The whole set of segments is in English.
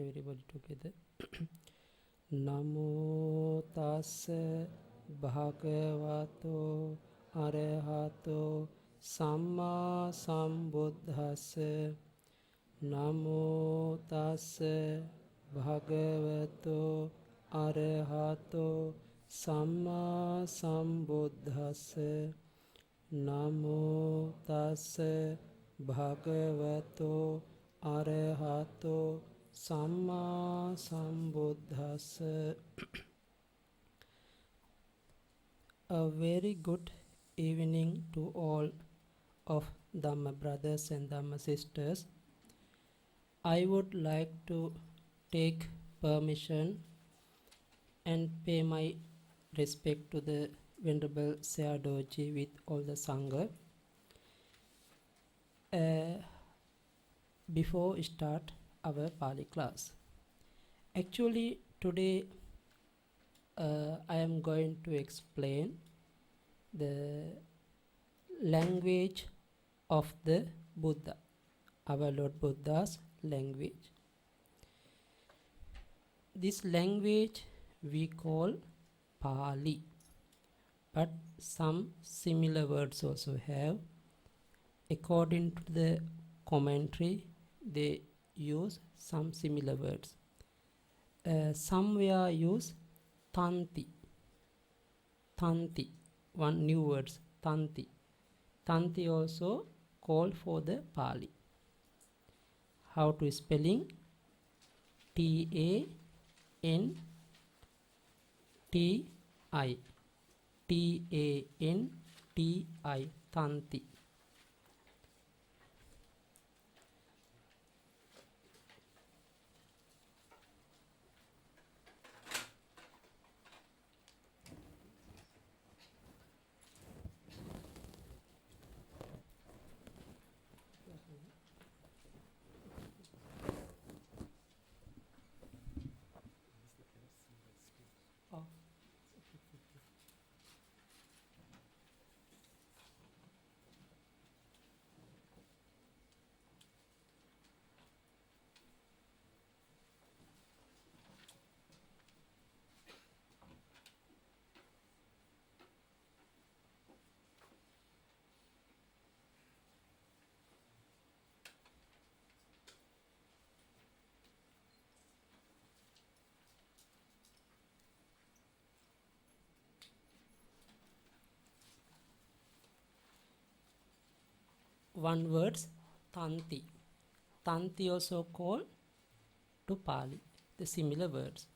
Everybody together. Namo tassa bhagavato arahato samma sambuddhassa. Namo tassa bhagavato arahato samma sambuddhassa. Namo tassa bhagavato arahato samma sambuddhassa. A very good evening to all of Dhamma brothers and Dhamma sisters. I would like to take permission and pay my respect to the Venerable Sayadaw with all the Sangha. Before we start our Pali class. Actually, today I am going to explain the language of the Buddha, our Lord Buddha's language. This language we call Pali, but some similar words also have. According to the commentary, they use some similar words. Somewhere use tanti, one new words, tanti. Tanti also called for the Pali. How to spelling? T-A-N-T-I, T-A-N-T-I, tanti. One words, tanti. Tanti also called to Pali, the similar words.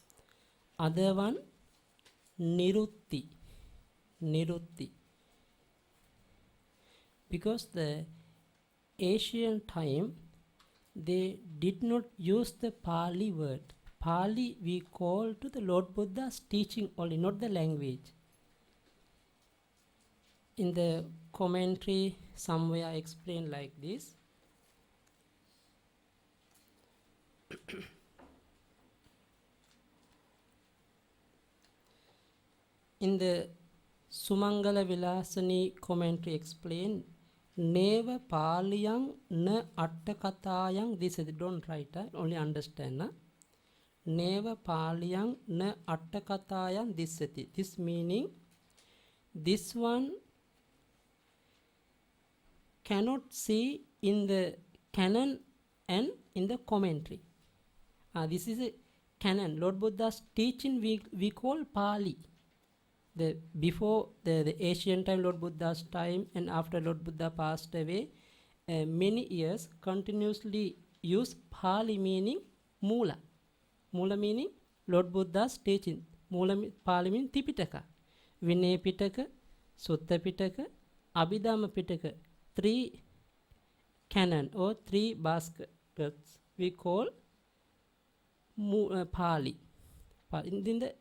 Other one, nirutti. Nirutti. Because the Asian time, they did not use the Pali word. Pali we call to the Lord Buddha's teaching only, not the language. In the commentary, somewhere I explain like this. In the Sumangala Vilasani commentary explain, Neva Paliyang na Attakatayang, this is don't write, only understand. Neva Paliyang na Attakatayang dissati. This meaning, this one cannot see in the canon and in the commentary. This is a canon. Lord Buddha's teaching we call Pali. Before the Asian time, Lord Buddha's time, and after Lord Buddha passed away, many years continuously use Pali meaning Mula. Mula meaning Lord Buddha's teaching. Pali meaning Tipitaka. Vinaya Pitaka, Sutta Pitaka, Abhidhamma Pitaka. 3 canon or 3 baskets we call Pali. In the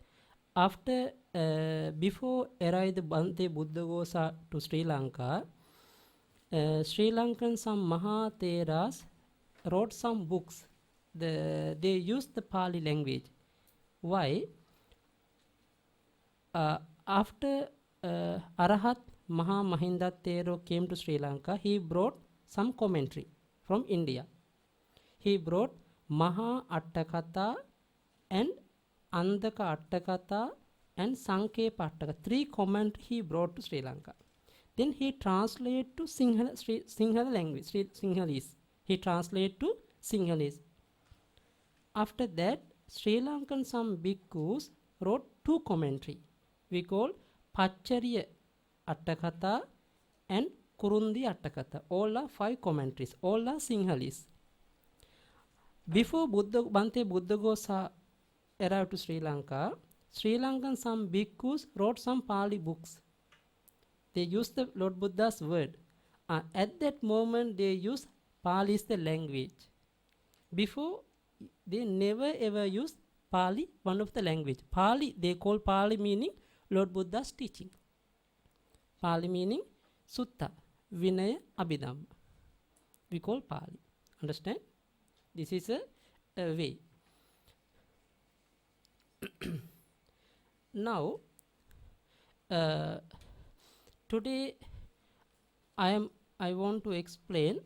after before arrived Bhante Buddhaghosa to Sri Lanka, Sri Lankan some Mahatheras wrote some books. They used the Pali language. Why? After Arahat Maha Mahinda Thero came to Sri Lanka, he brought some commentary from India. He brought Maha Attakatha and Andaka Attakatha and Sankepa Attaka. 3 commentaries he brought to Sri Lanka. Then he translated to Sinhala language, Sinhalese. He translated to Sinhalese. After that, Sri Lankan some bhikkhus wrote 2 commentary. We call Pachariya Attakatha and Kurundi Attakatha. All are 5 commentaries. All are Sinhalese. Before Bhante Buddhaghosa arrived to Sri Lanka, Sri Lankan some bhikkhus wrote some Pali books. They used the Lord Buddha's word. At that moment, they used Pali as the language. Before, they never ever used Pali, one of the language. Pali, they call Pali meaning Lord Buddha's teaching. Pali meaning Sutta, Vinaya, Abhidhamma. We call Pali. Understand? This is a way. Now, today I want to explain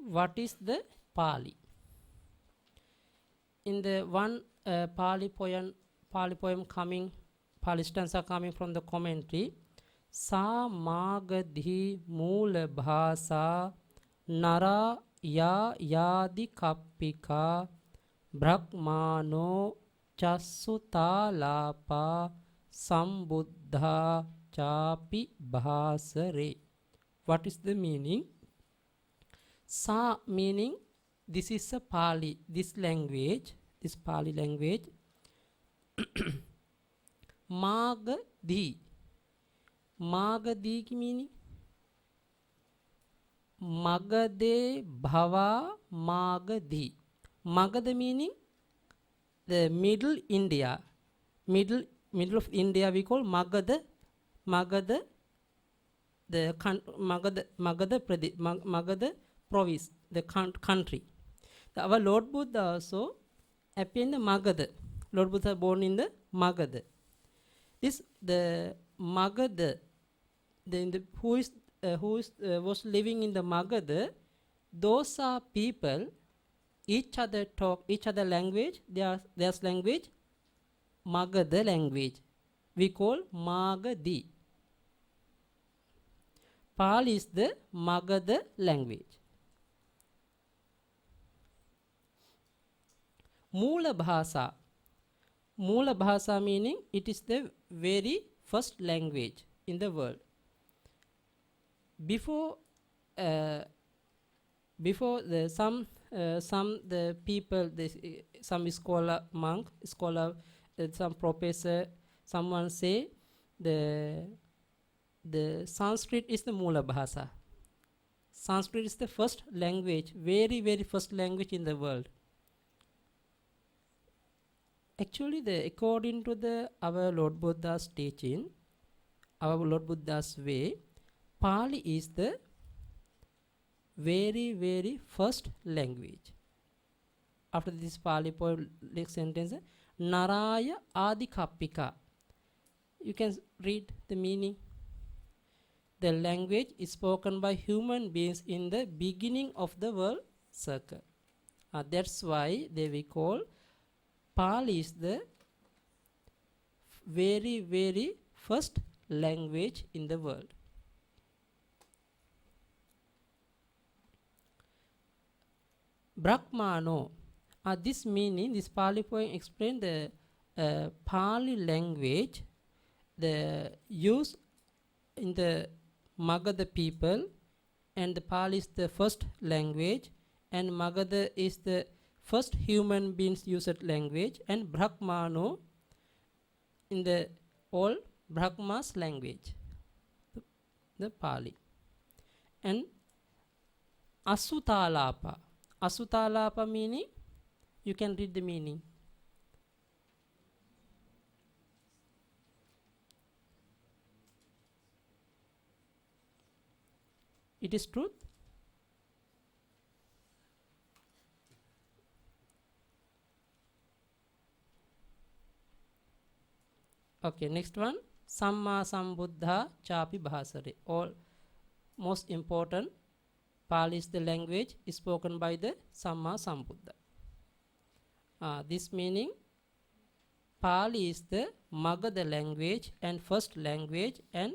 what is the Pali. In the one Pali poem coming, Pali stanza coming from the commentary, Sa Magadhi Moola Bhasa Nara Ya Yadi Kappika Brahmano Chasutalapa Sambuddha Chapi Bhasare. What is the meaning? Sa meaning this is a Pali, this Pali language. Magadhi. Magadhi meaning Magade Bhava Magadhi. Magada meaning the middle India. Middle of India we call Magada. Magada the Magada province, the country. Our Lord Buddha also appeared in the Magada. Lord Buddha born in the Magada. This the Magada, who was living in the Magada. Those are people. Each other talk each other language. There's language Magada language. We call Magadi. Pali is the Magada language. Moola Bhasa. Moola Bhasa meaning it is the very first language in the world. Before some the people, some scholar, monk, scholar, some professor, someone say the Sanskrit is the Moola Bhasa. Sanskrit is the first language, very, very first language in the world. Actually, according to our Lord Buddha's teaching, our Lord Buddha's way, Pali is the very, very first language. After this Pali poem, next sentence, Naraya Adikappika. You can read the meaning. The language is spoken by human beings in the beginning of the world circle. That's why we call Pali is the very, very first language in the world. Brahmano. This meaning, this Pali poem explains the Pali language, the use in the Magadha people, and the Pali is the first language, and Magadha is the first human beings used language, and Brahmano in the all Brahma's language, the Pali. And Asutalapa. Asutalapa meaning, you can read the meaning. It is truth. Okay, next one. Samma Sambuddha Chapi Bhasare. All most important, Pali is the language spoken by the Samma Sambuddha. This meaning Pali is the Magadha language and first language and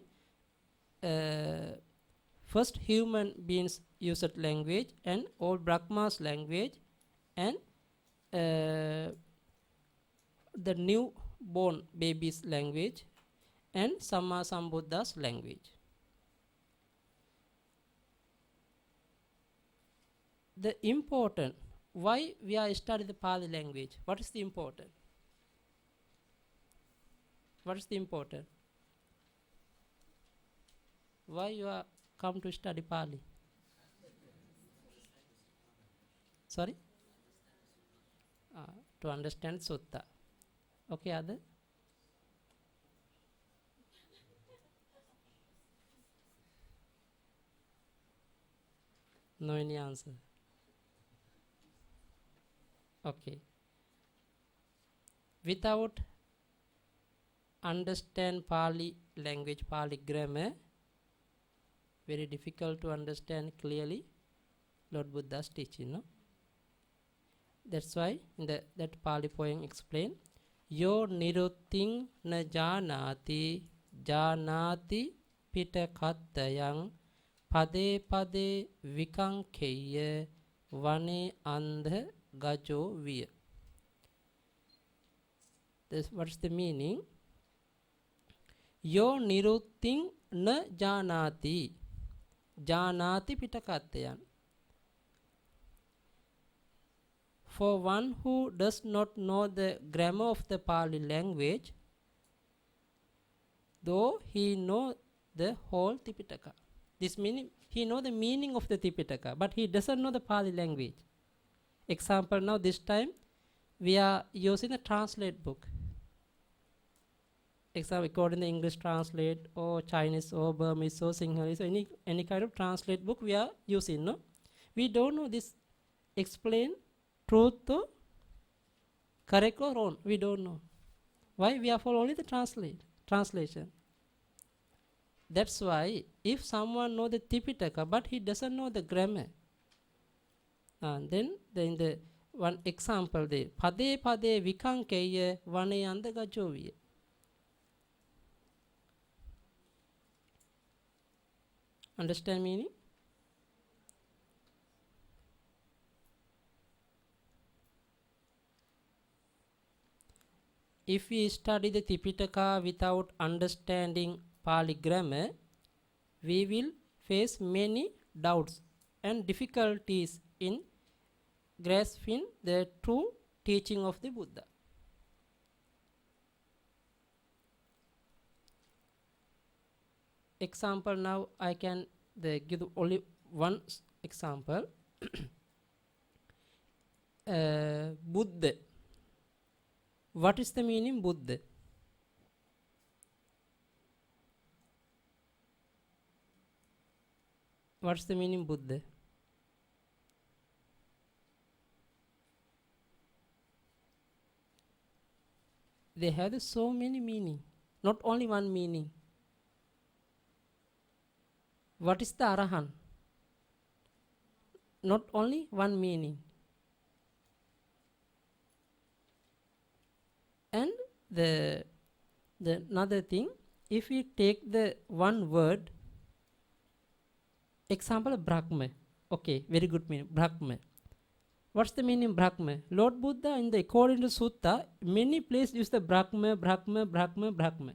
first human beings used language and all Brahma's language and the newborn baby's language and Samma Sambuddha's language. The important, why we are studying the Pali language? What is the important? What is the important? Why you are come to study Pali? Sorry? To understand Sutta. Okay, other? No any answer. Okay. Without understand Pali language, Pali grammar, very difficult to understand clearly Lord Buddha's teaching, no? That's why in that Pali poem explain, Yo nirutting na janati janati pitakattayang pade pade vikankeya vane andha gajo viya. What's the meaning? Yo nirutting na janati janati pitakattayang. For one who does not know the grammar of the Pali language, though he know the whole Tipitaka. This meaning he know the meaning of the Tipitaka, but he doesn't know the Pali language. Example, now this time we are using a translate book. Example, according to English translate or Chinese or Burmese or Sinhalese, or any kind of translate book we are using, no? We don't know this explain truth or correct or wrong. We don't know. Why? We are for only the translation. That's why if someone know the Tipitaka but he doesn't know the grammar, then in the one example there, pade pade vikankeya vane anda gajoviya. Understand meaning? If we study the Tipitaka without understanding Pali grammar, we will face many doubts and difficulties in grasping the true teaching of the Buddha. Example, now I can give only one example. Buddha. What is the meaning Buddha? What's the meaning Buddha? They have so many meaning, not only one meaning. What is the Arahant? Not only one meaning. And the another thing, if we take the one word, example Brahma. Okay, very good meaning, Brahma. What's the meaning Brahma? Lord Buddha in the according to Sutta, many places use the Brahma, Brahma, Brahma, Brahma.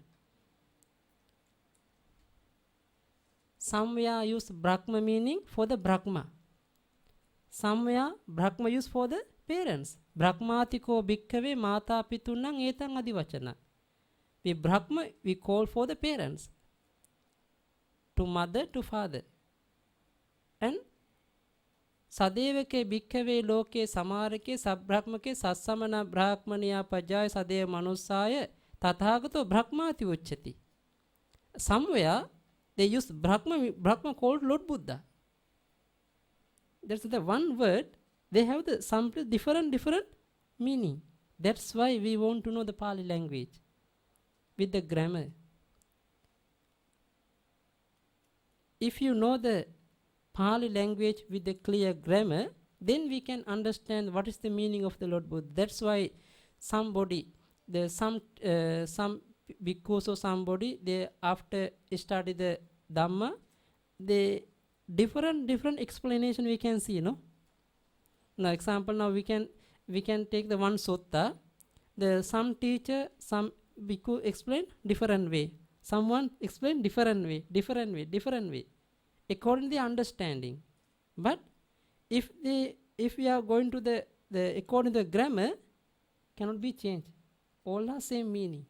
Somewhere use Brahma meaning for the Brahma. Somewhere Brahma use for the parents. Brahmatiko bhikkave mata pitunang etang adivachana. We Brahma we call for the parents. To mother, to father. And Sadevake bhikkave loke samarake sabbrahmake sassamana brahmaniya pajaya sadeva manusaya tathagato brahmati uchati. Somewhere they use Brahma called Lord Buddha. That's the one word, they have the some different meaning. That's why we want to know the Pali language with the grammar. If you know the Pali language with the clear grammar, then we can understand what is the meaning of the Lord Buddha. That's why somebody, some because of somebody, they after study the Dhamma, they different explanation we can see, no? Now example, now we can take the one sutta. The some teacher, some bhikkhu explain different way. Someone explain different way, according to the understanding. But if we are going to the according to the grammar, cannot be changed. All are same meaning.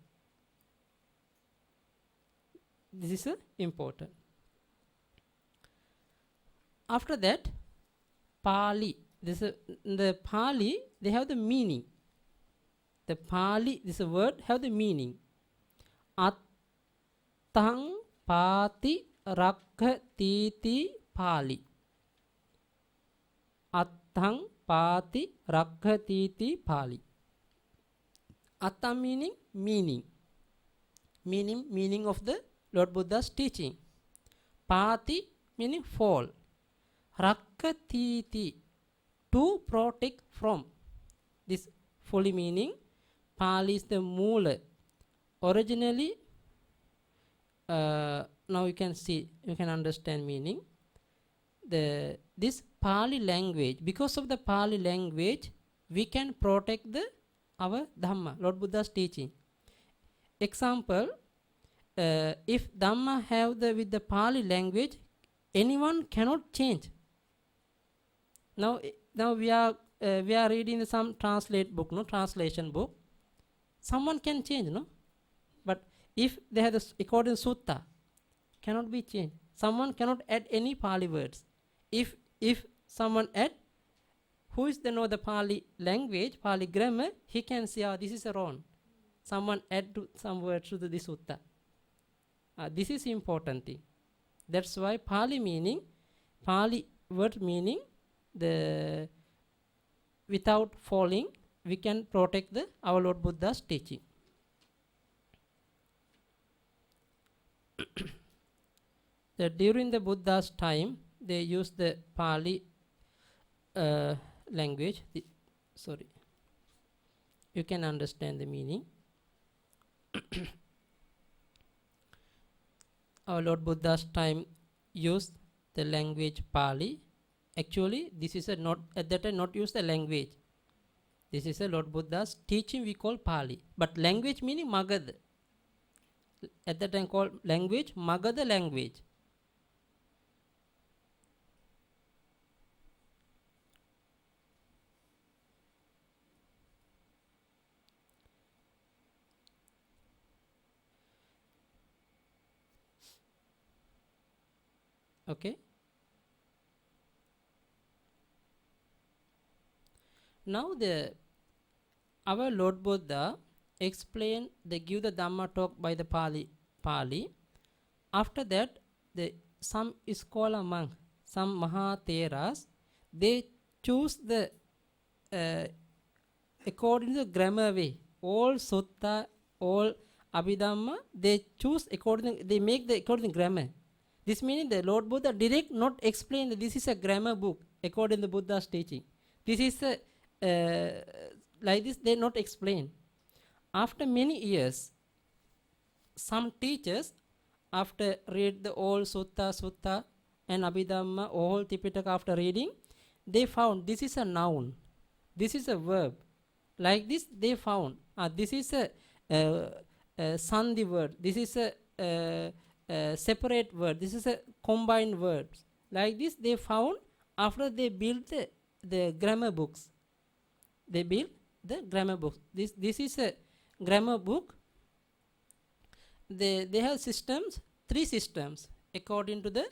This is important. After that, Pali. The Pali, they have the meaning. The Pali, this word have the meaning. Attang pati rakkhatiti Pali. Attang pati rakkhatiti Pali. Atta meaning meaning of the Lord Buddha's teaching. Pati meaning fall. Rakkhatiti, to protect from. This fully meaning. Pali is the Mula. Originally, now you can see, you can understand meaning. This Pali language, because of the Pali language, we can protect our Dhamma, Lord Buddha's teaching. Example, if Dhamma have with the Pali language, anyone cannot change. Now we are reading some translation book. Someone can change, no? But if they have the according sutta, cannot be changed. Someone cannot add any Pali words. If someone add, who is know the Pali language, Pali grammar, he can say, this is wrong. Someone add to some words to this sutta. This is important thing. That's why Pali word meaning, the without falling, we can protect our Lord Buddha's teaching. During the Buddha's time, they used the Pali language. Sorry, you can understand the meaning. Our Lord Buddha's time used the language Pali. Actually, this is not at that time not use the language. This is a Lord Buddha's teaching we call Pali. But language meaning Magadha. At that time called language Magadha language. Okay. Now our Lord Buddha explain, they give the Dhamma talk by the Pali. After that, some scholar monk, some Mahatheras, they choose the according to the grammar way. All sutta, all Abhidhamma, they choose according, they make the according to grammar. This meaning the Lord Buddha direct not explain that this is a grammar book according to Buddha's teaching. This is a like this they not explain. After many years, some teachers, after read the all sutta and Abhidhamma, all Tipitaka, after reading, they found this is a noun, this is a verb. Like this they found this is a sandhi word, this is a separate word, this is a combined word. Like this they found after they built the grammar books. They built the grammar books. This is a grammar book. They have systems, 3 systems according to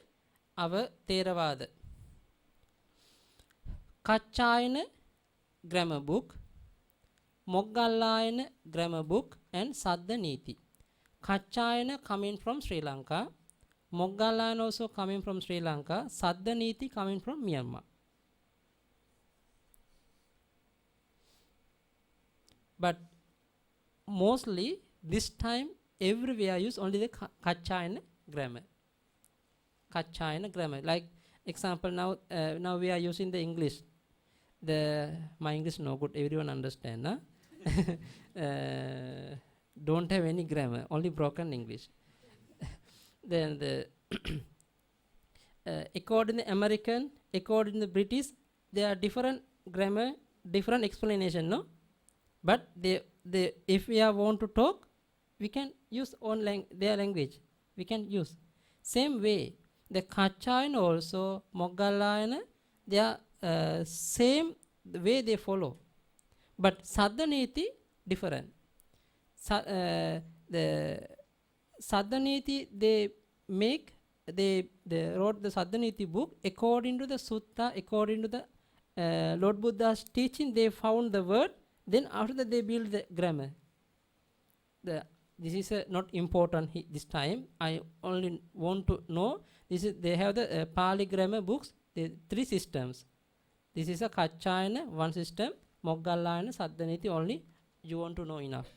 our Theravada. Kaccayana grammar book, Moggallāyana grammar book, and Saddha Niti. Kaccayana coming from Sri Lanka, Moggallāyana also coming from Sri Lanka, Saddha Niti coming from Myanmar. but mostly this time everywhere use only the Kachayana grammar. Kachayana grammar. Like example now, now we are using the English. My English no good. Everyone understand, huh? Don't have any grammar, only broken English. Then the according to the American, according to the British, there are different grammar, different explanation, no? But if we are want to talk, we can use their language. We can use same way. The Kachayana also, Moggallayana, they are same the way they follow. But Saddhaniti different. The Saddhaniti they wrote the Saddhaniti book according to the Sutta, according to the Lord Buddha's teaching. They found the word. Then after that they build the grammar. This is not important this time. I only want to know this is they have the Pali grammar books. The 3 systems. This is a Kachayana one system. Moggallayana, Saddhaniti only. You want to know enough.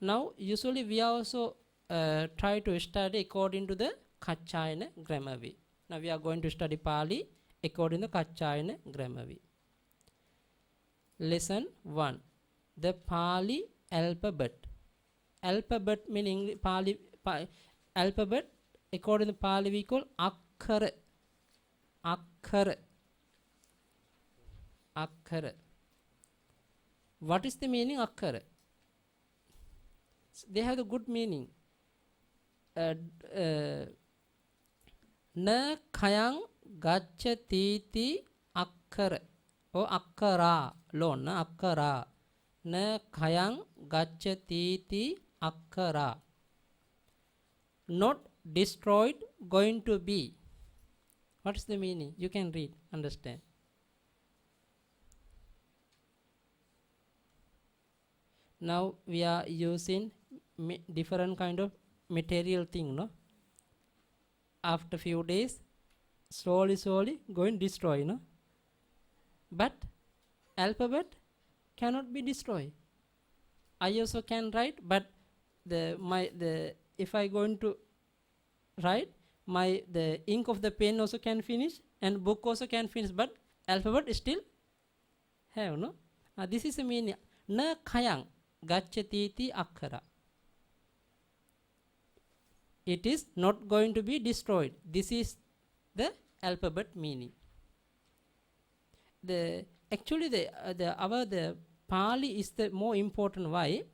Now usually we also try to study according to the Kachayana grammar way. Now we are going to study Pali according to Kachayana grammar way. Lesson 1. The Pali alphabet. Alphabet meaning Pali alphabet according to Pali we call Akkara. Akkara. Akkara. What is the meaning Akkara? They have the good meaning. Na khayang gacchati akkara or akkara lon na akkara. Na khayang gacchati akkara. Not destroyed, going to be. What is the meaning? You can read, understand. Now we are using different kind of material thing, no? After few days, slowly going destroy, no? But alphabet cannot be destroyed. I also can write, but if I going to write, the ink of the pen also can finish and book also can finish, but alphabet still have, no? This is the meaning. Na khayang gacchati akkara. It is not going to be destroyed. This is the alphabet meaning. Actually the Pali is the more important. Why?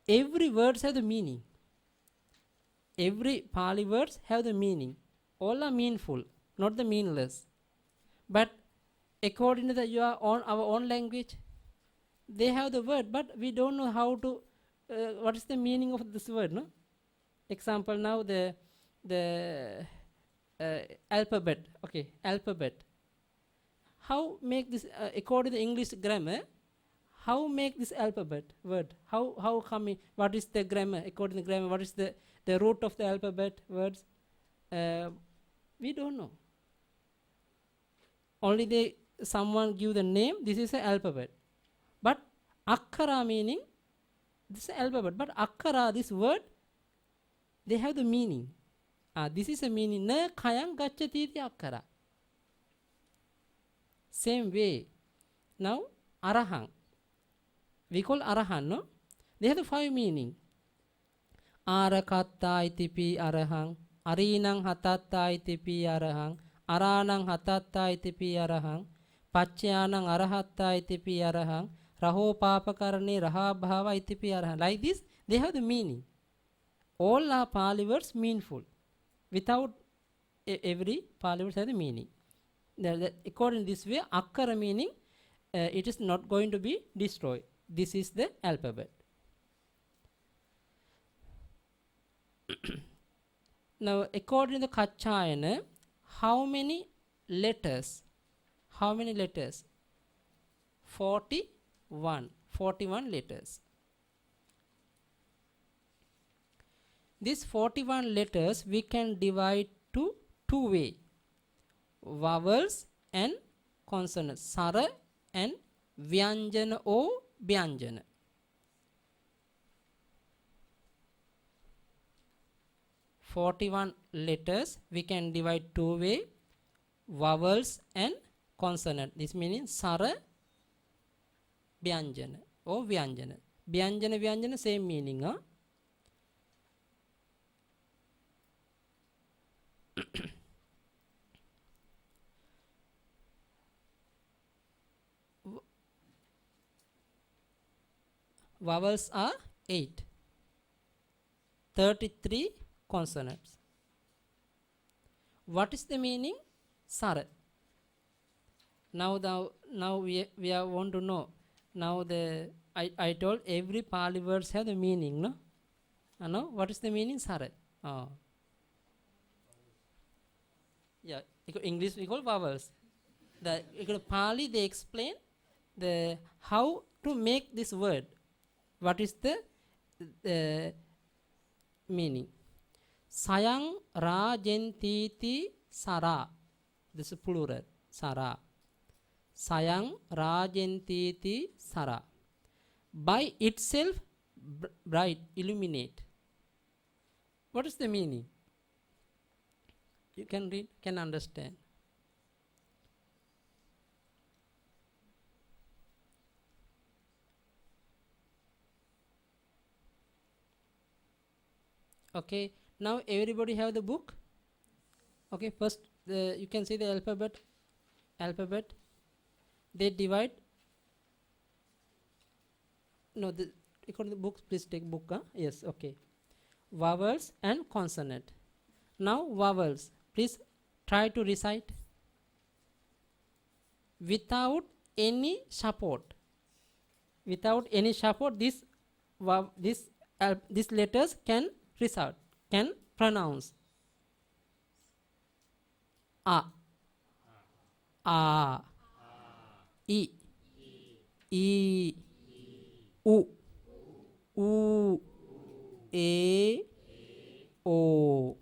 Every words have the meaning. Every Pali words have the meaning. All are meaningful, not the meaningless. But according to our own language, they have the word, but we don't know how to. What is the meaning of this word? No. Example now the alphabet. Okay, alphabet. How make this according to English grammar? How make this alphabet word? How come? What is the grammar according to grammar? What is the root of the alphabet words? We don't know. Only someone give the name. This is an alphabet. But akkara meaning this is alphabet. But akkara, this word, they have the meaning. This is a meaning. Na khayang gacchati akkara. Same way. Now arahang. We call arahant, no? They have the 5 meaning. Arakatta itipi arahang. Arinang hatatta itipi arahang. Aranang hatatta itipi arahang. Pacchayanang arahatta itipi arahang. Raho papakarane raha bhava itipi arahang. Like this, they have the meaning. All are Pali words meaningful. Without every Pali words have the meaning. According to this way, akkara meaning, it is not going to be destroyed. This is the alphabet. Now, according to Kachayana, how many letters? 41 letters. These 41 letters we can divide to 2 ways, vowels and consonant. Sara and Vyanjana or Vyanjana. "41 letters we can divide two way, vowels and consonant." This meaning Sara, Vyanjana or Vyanjana. Vyanjana, Vyanjana, same meaning. Huh? Vowels are 8. 33 consonants. What is the meaning? Sara. Now we are want to know. Now I told every Pali words have the meaning, no? No? What is the meaning? Sara. Oh. Yeah, English we call vowels. The Pali they explain the how to make this word. What is the meaning? Sayang rajentiti sara. This is plural. Sara. Sayang rajentiti sara. By itself bright, illuminate. What is the meaning? You can read, can understand. Okay, now everybody have the book. Okay, first you can see the alphabet. They divide. No, according to the books, please take book. Huh? Yes, okay. Vowels and consonant. Now vowels, please try to recite without any support. Without any support, these letters can recite, can pronounce. A, A, I, E, U, U, A, O.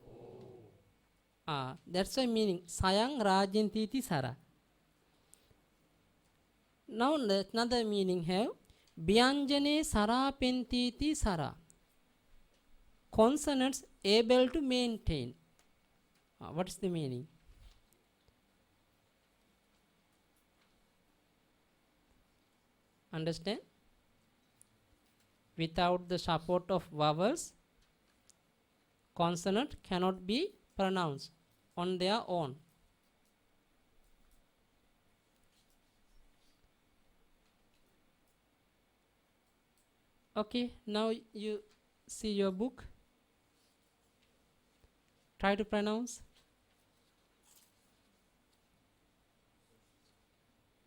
That's why meaning Sayang Rajintiti Sara. Now another meaning have Byanjane Sara Pentiti Sara. Consonants able to maintain. What is the meaning? Understand? Without the support of vowels, consonant cannot be pronounced on their own. Okay, now you see your book. Try to pronounce.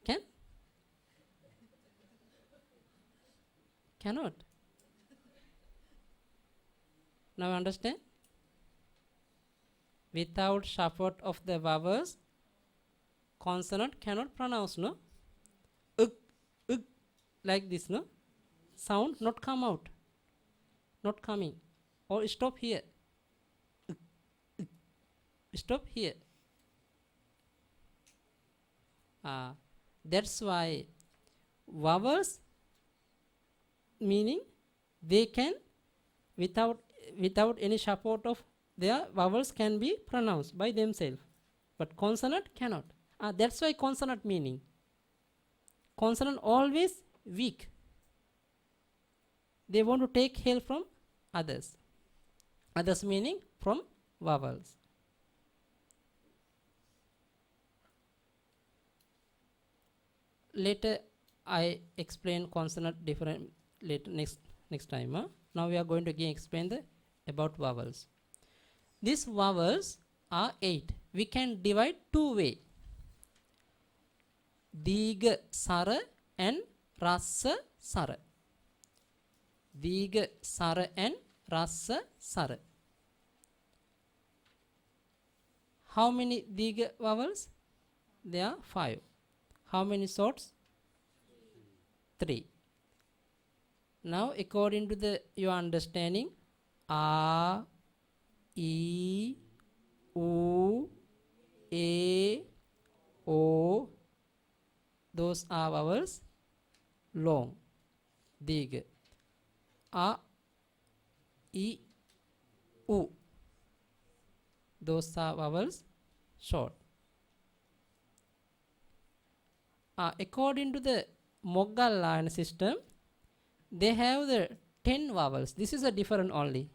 Can? Cannot. Now understand? Without support of the vowels, consonant cannot pronounce, no? Uk, like this, no? Sound not come out, not coming, or stop here. Stop here. That's why vowels meaning they can without any support of their vowels can be pronounced by themselves, but consonant cannot. That's why consonant meaning consonant always weak. They want to take help from others. Others meaning from vowels. Later I explain consonant different later next time. Now we are going to again explain about vowels. These vowels are 8. We can divide two way. Diga Sara and Rasa Sara. Diga Sara and Rasa Sara. How many Diga vowels? There are 5. How many sorts? 3. Now according to your understanding, A, E, U, A, O, those are vowels long. Dig. A, I, U. Those are vowels short. According to the Moggallana system, they have the 10 vowels. This is a different only.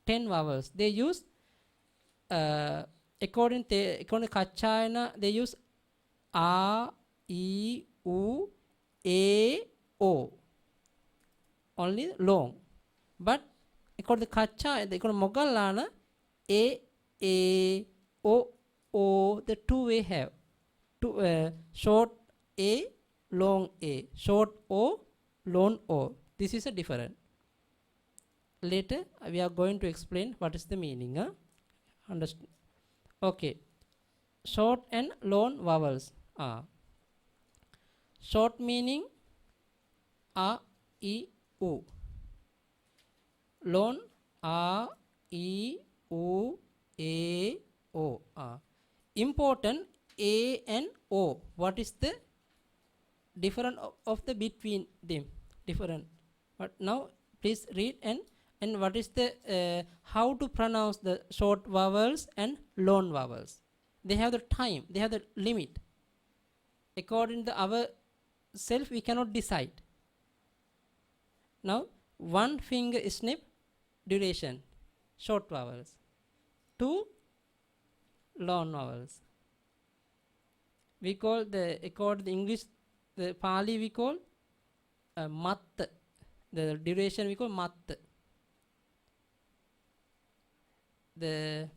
10 vowels. They use, according to Kachayana, they use A, I, U, A, O. Only long. But according to Kachayana, according to Moggallana, A, O, the two-way have. Short A, long A. Short O, long O. This is a different. Later we are going to explain what is the meaning. Understand? Okay. Short and long vowels. Short meaning A, I, U. Long A, I, U, A, O. Important A and O. What is the difference of the between them? Different. But now please read and what is the how to pronounce the short vowels and long vowels. They have the time. They have the limit. According to our self, we cannot decide. Now, one finger snip duration, short vowels. 2 long vowels. We call the, according to English, the Pali we call mat. The duration we call mat. The,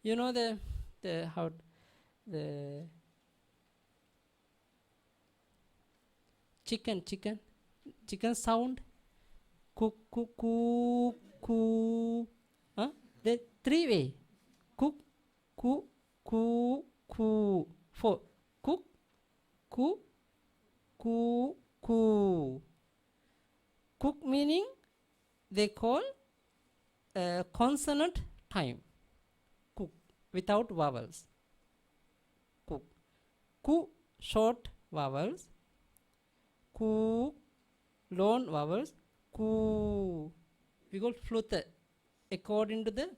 you know the how the chicken sound, cook, the 3 way, cook, four, cook, cook meaning they call consonant time, cook without vowels, cook, short vowels, long vowels, we call flute. According to the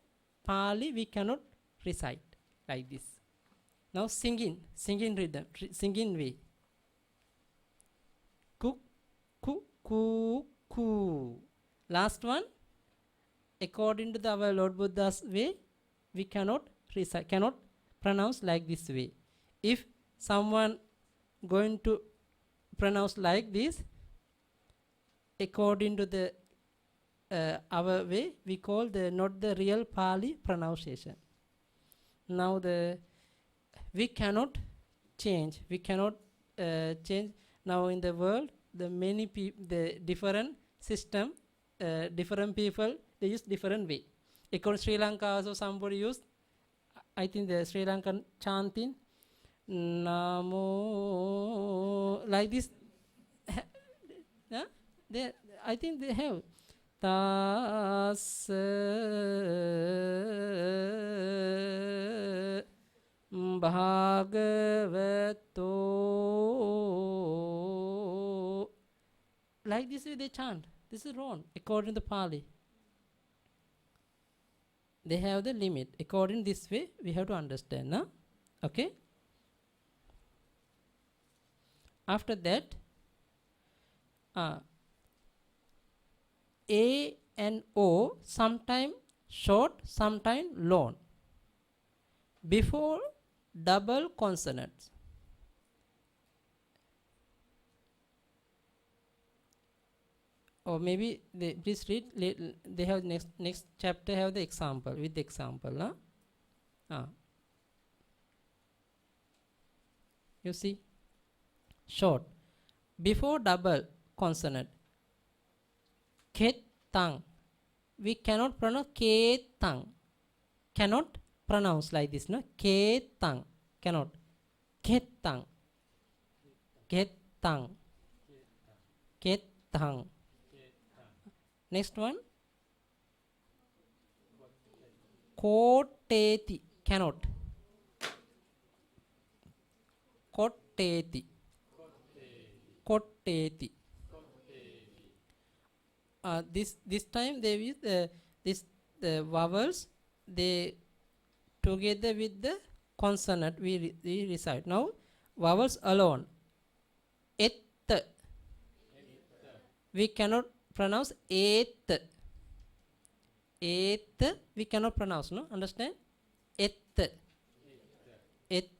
Pali, we cannot recite like this. Now singing rhythm, singing way. Cook. Last one, according to our Lord Buddha's way, we cannot recite, cannot pronounce like this way. If someone going to pronounce like this, according to the our way, we call the not the real Pali pronunciation. Now we cannot change. We cannot change. Now in the world, the many people, the different system, different people, they use different way. According to Sri Lanka, also somebody used, I think the Sri Lankan chanting, Namo, like this. They, I think they have. Tassa Bhagavato. Like this way they chant. This is wrong according to Pali. They have the limit. According this way, we have to understand. No? Okay? After that, A and O, sometime short, sometime long. Before double consonants. Or maybe they, please read. They have next chapter have the example with the example. No? You see, short. Before double consonant. Ketang. We cannot pronounce ketang. Cannot pronounce like this, no? Ketang. Cannot. Ketang. Ketang. Ketang. Next one. Koteti. Cannot. Koteti. kotteti. This time they use the vowels, they together with the consonant we recite. Now vowels alone. Et, we cannot pronounce et. Et we cannot pronounce, no? Understand? Et, et,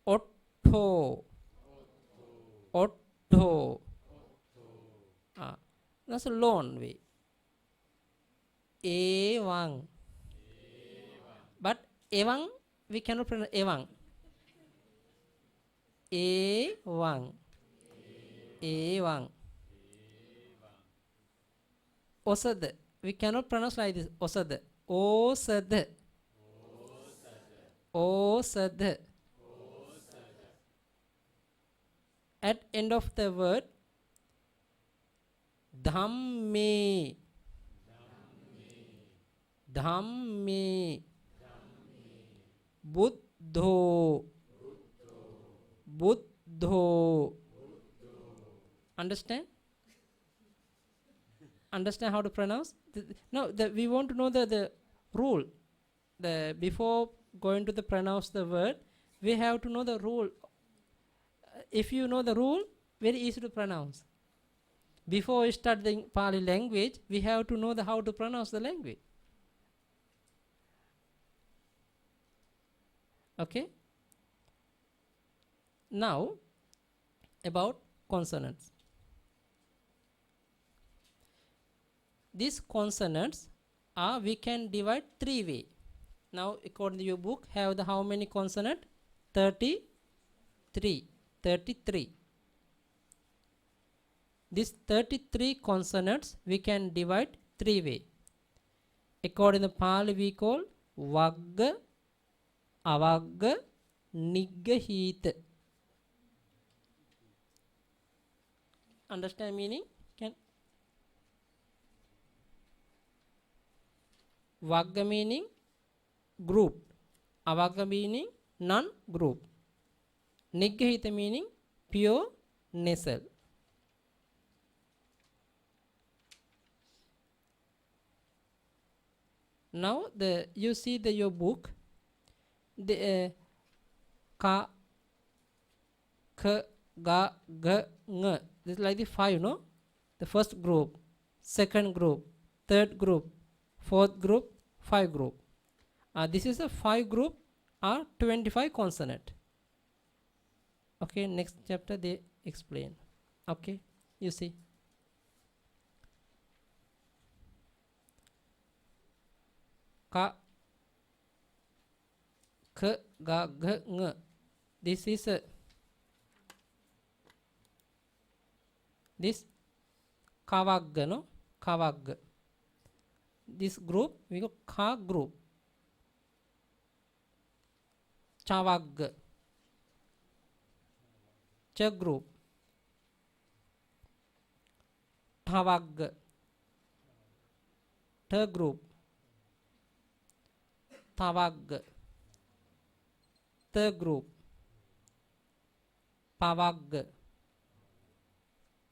otto, otto. That's a long way. Evang. But evang we cannot pronounce evang. Evang. Evang. Osad. We cannot pronounce like this. Osad. Osad. Osad. At end of the word, dhamme. Dhamme. Buddho. Buddho. Understand? Understand how to pronounce? No, we want to know the rule. Before going to the pronounce the word, we have to know the rule. If you know the rule, very easy to pronounce. Before we start the Pali language, we have to know how to pronounce the language. Okay? Now, about consonants. These consonants we can divide 3 ways. Now, according to your book, have the how many consonants? 33. 33. These 33 consonants we can divide 3 ways. According to Pali, we call Vagga, Avagga, Nigga, Heath. Understand meaning? Vagga meaning group. Avagga meaning non-group. Niggahita meaning pure nasal. Now you see your book. The ka, k, ga, g, ng. This is like the 5, no? The first group, second group, third group, fourth group, 5 group. This is a 5 group or 25 consonant. Okay, next chapter they explain. Okay, you see. Ka, k, ga, g, ng. This is this kavagga, no? Kavagga. This group we go ka group. Chavagga. Cha group. Thavagga. Ta group. Thavagga. Ta group. Pavagga.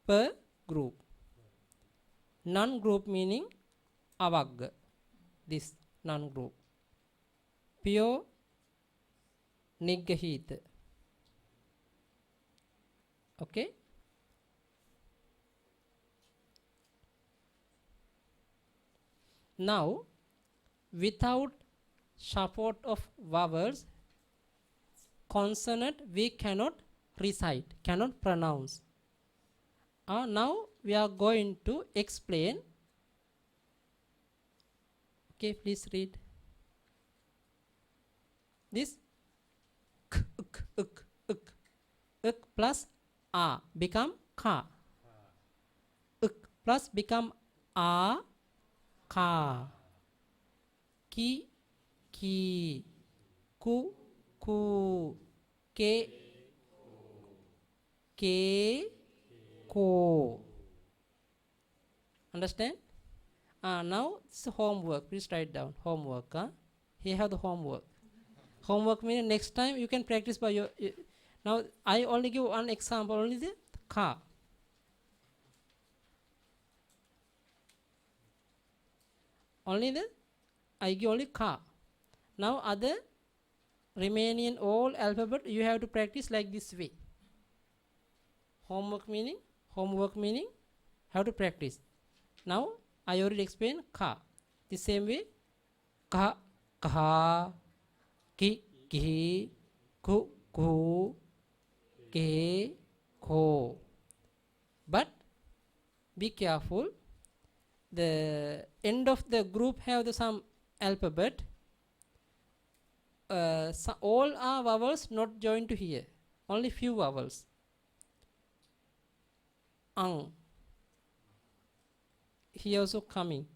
Pa group. Non-group meaning avagga. This non-group. Pure niggahita. Okay. Now, without support of vowels, consonant we cannot recite, cannot pronounce. Now we are going to explain. Okay, please read. This k, uk, uk, uk. Uk plus a become ka. Uk plus become a, ka. Ki, ki. Ku, ku. Ke, ke, ko. Understand? Now it's homework. Please write down homework. Here have the homework. Homework means next time you can practice by your. Now I only give one example, only the car. Only the I give only car. Now other remaining all alphabet you have to practice like this way. Homework meaning have to practice. Now I already explained ka. The same way ka, ka, ki, ki, ku, ku, ke, ko. But be careful. The end of the group have the some alphabet. So all are vowels not joined to here. Only few vowels. Ang. Here also coming.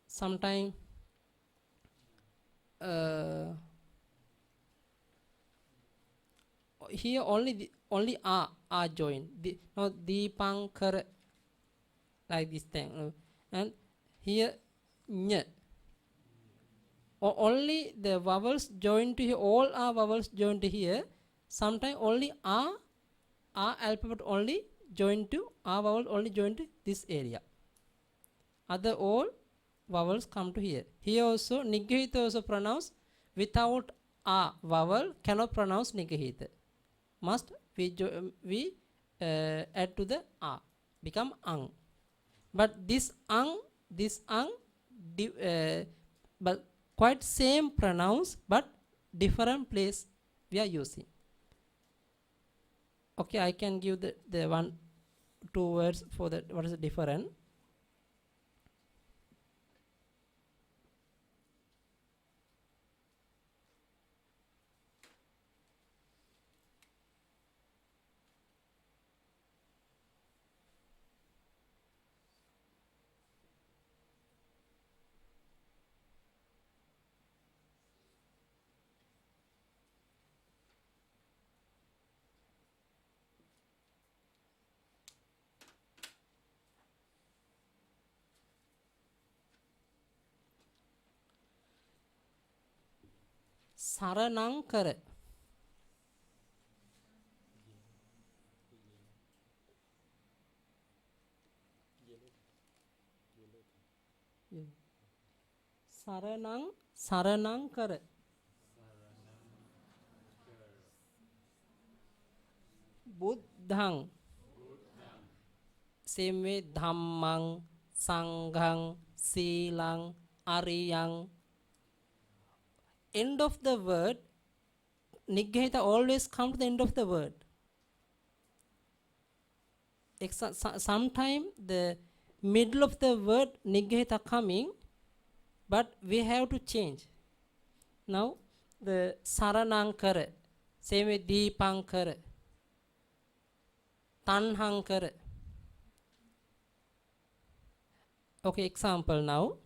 Sometime here only are joined. No Deepankar like this thing, and here nya. Only the vowels joined to here. All are vowels joined to here. Sometimes only are alphabet only joined to are vowel only joined to this area. Other all vowels come to here. Here also Niggahita also pronounce without a vowel cannot pronounce Niggahita. Must we add to the a become ang. But this ang but quite same pronounce but different place we are using. Okay, I can give the 1 2 words for that. What is the different? Saranankara. Saranankara. Buddhang. Same way Dhammang, Sanghang, Silang, Ariyang. End of the word, Niggahita always come to the end of the word. Sometime the middle of the word Niggahita coming, but we have to change. Now the Saranankara, same way Deepankara, Tanhankara. Okay, example now.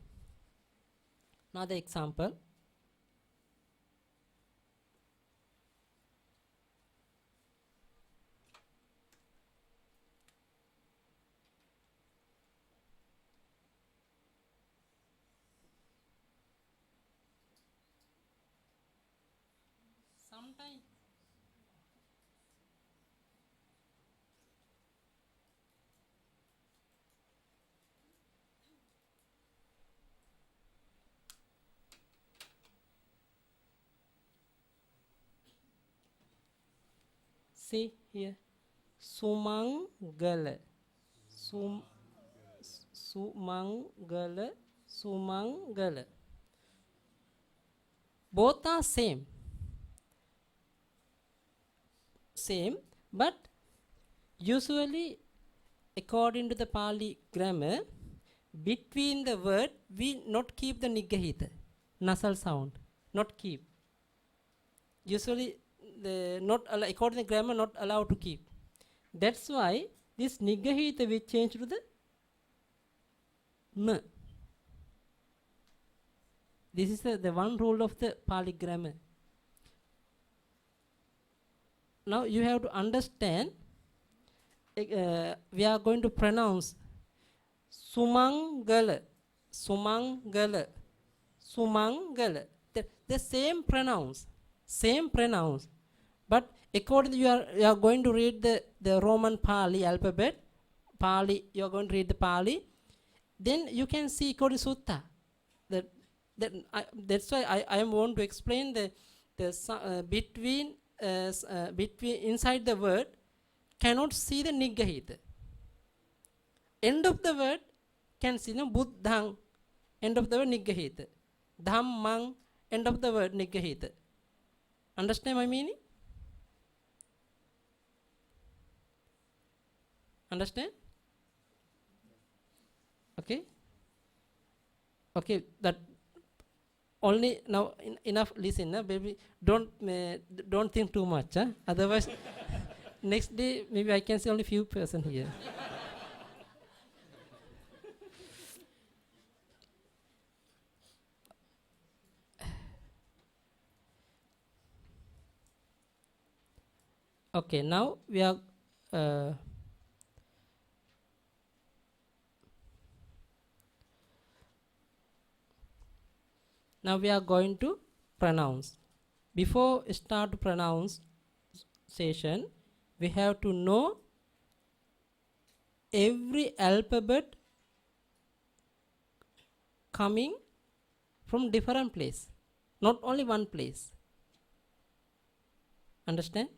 Another example. Sometimes see here, Sumangala, Sumangala. Both are same, but usually according to the Pali grammar, between the word we not keep the Niggahita, nasal sound, not keep. Usually the not according to the grammar not allowed to keep. That's why this Niggahita we change to the n. This is the one rule of the Pali grammar. Now you have to understand, we are going to pronounce Sumangala, Sumangala, Sumangala. The same pronounce. same pronouns. But according to you are going to read the Roman Pali alphabet, Pali, you are going to read the Pali, then you can see according to Sutta. That's why I want to explain between inside the word cannot see the Niggahita. End of the word can see no Buddhang, end of the word Niggahita. Dhammang, end of the word Niggahita. Understand my meaning? Understand? Okay? Okay, that only now enough listen, baby. Don't think too much. Otherwise, next day maybe I can see only few person here. Okay, now we are now we are going to pronounce. Before start pronounce session, we have to know every alphabet coming from different place, not only one place. Understand?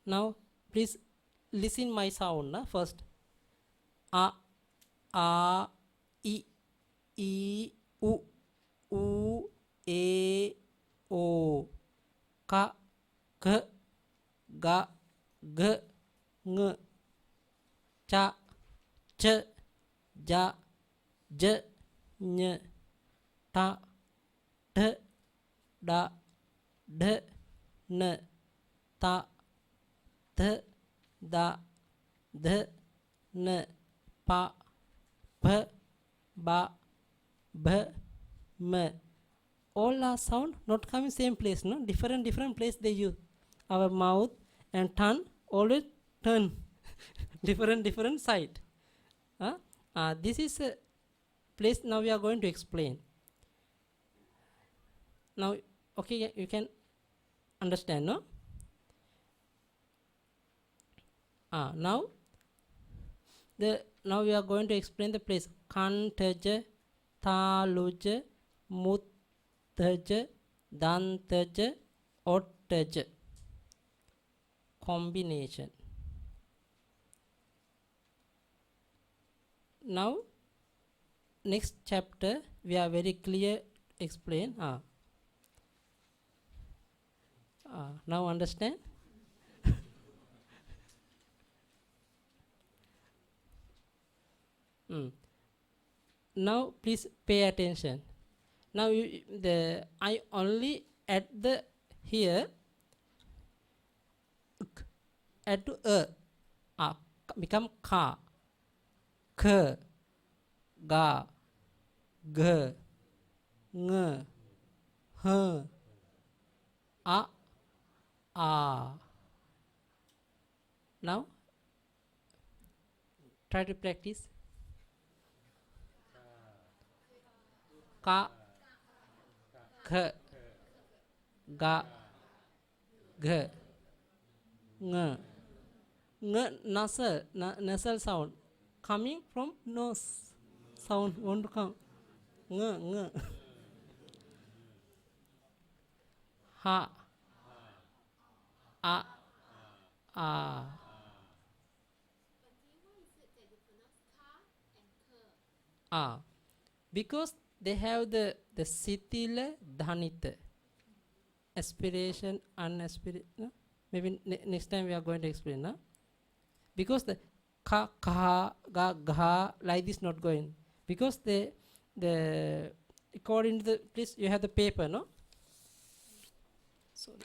Now please listen my sound first. A, I, U, E, O, Ka, K, Ga, G, Ng, Cha, Ch, Ja, J, Ny, Ta, T, Da, D, N, Ta, Th, Da, Th, N, Pa, P, Ba, B, M. All are sound not coming same place, no? Different place they use. Our mouth and tongue always turn different side. This is a place now we are going to explain. Now, okay, you can understand, no? Now we are going to explain the place. Kantaja, Taluja, Muttaja, Dantaja, Ottaja. Combination. Now, next chapter we are very clear explain. Now understand? Now please pay attention. Now I only add the here add to become ka, k, ga, g, ng, h, a. Now try to practice. Ka, k, ga, g, ng. Nasal sound coming from nose sound want to come. Ng. Ha, a. Because they have the sitila dhanita, aspiration, unaspiration. No? Maybe next time we are going to explain. No? Because the ka, ga, gha like this not going. Because the according to the please you have the paper, no? Sorry.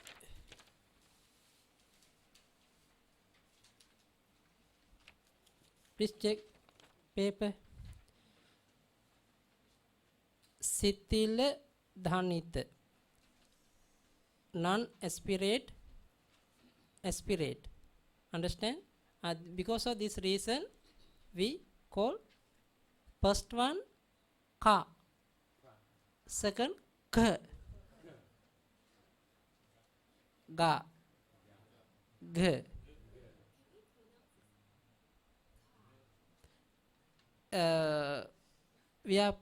Please check paper. Sitila dhanita. Non-aspirate, aspirate. Understand? Because of this reason, we call first one ka, second k, ga, g. We are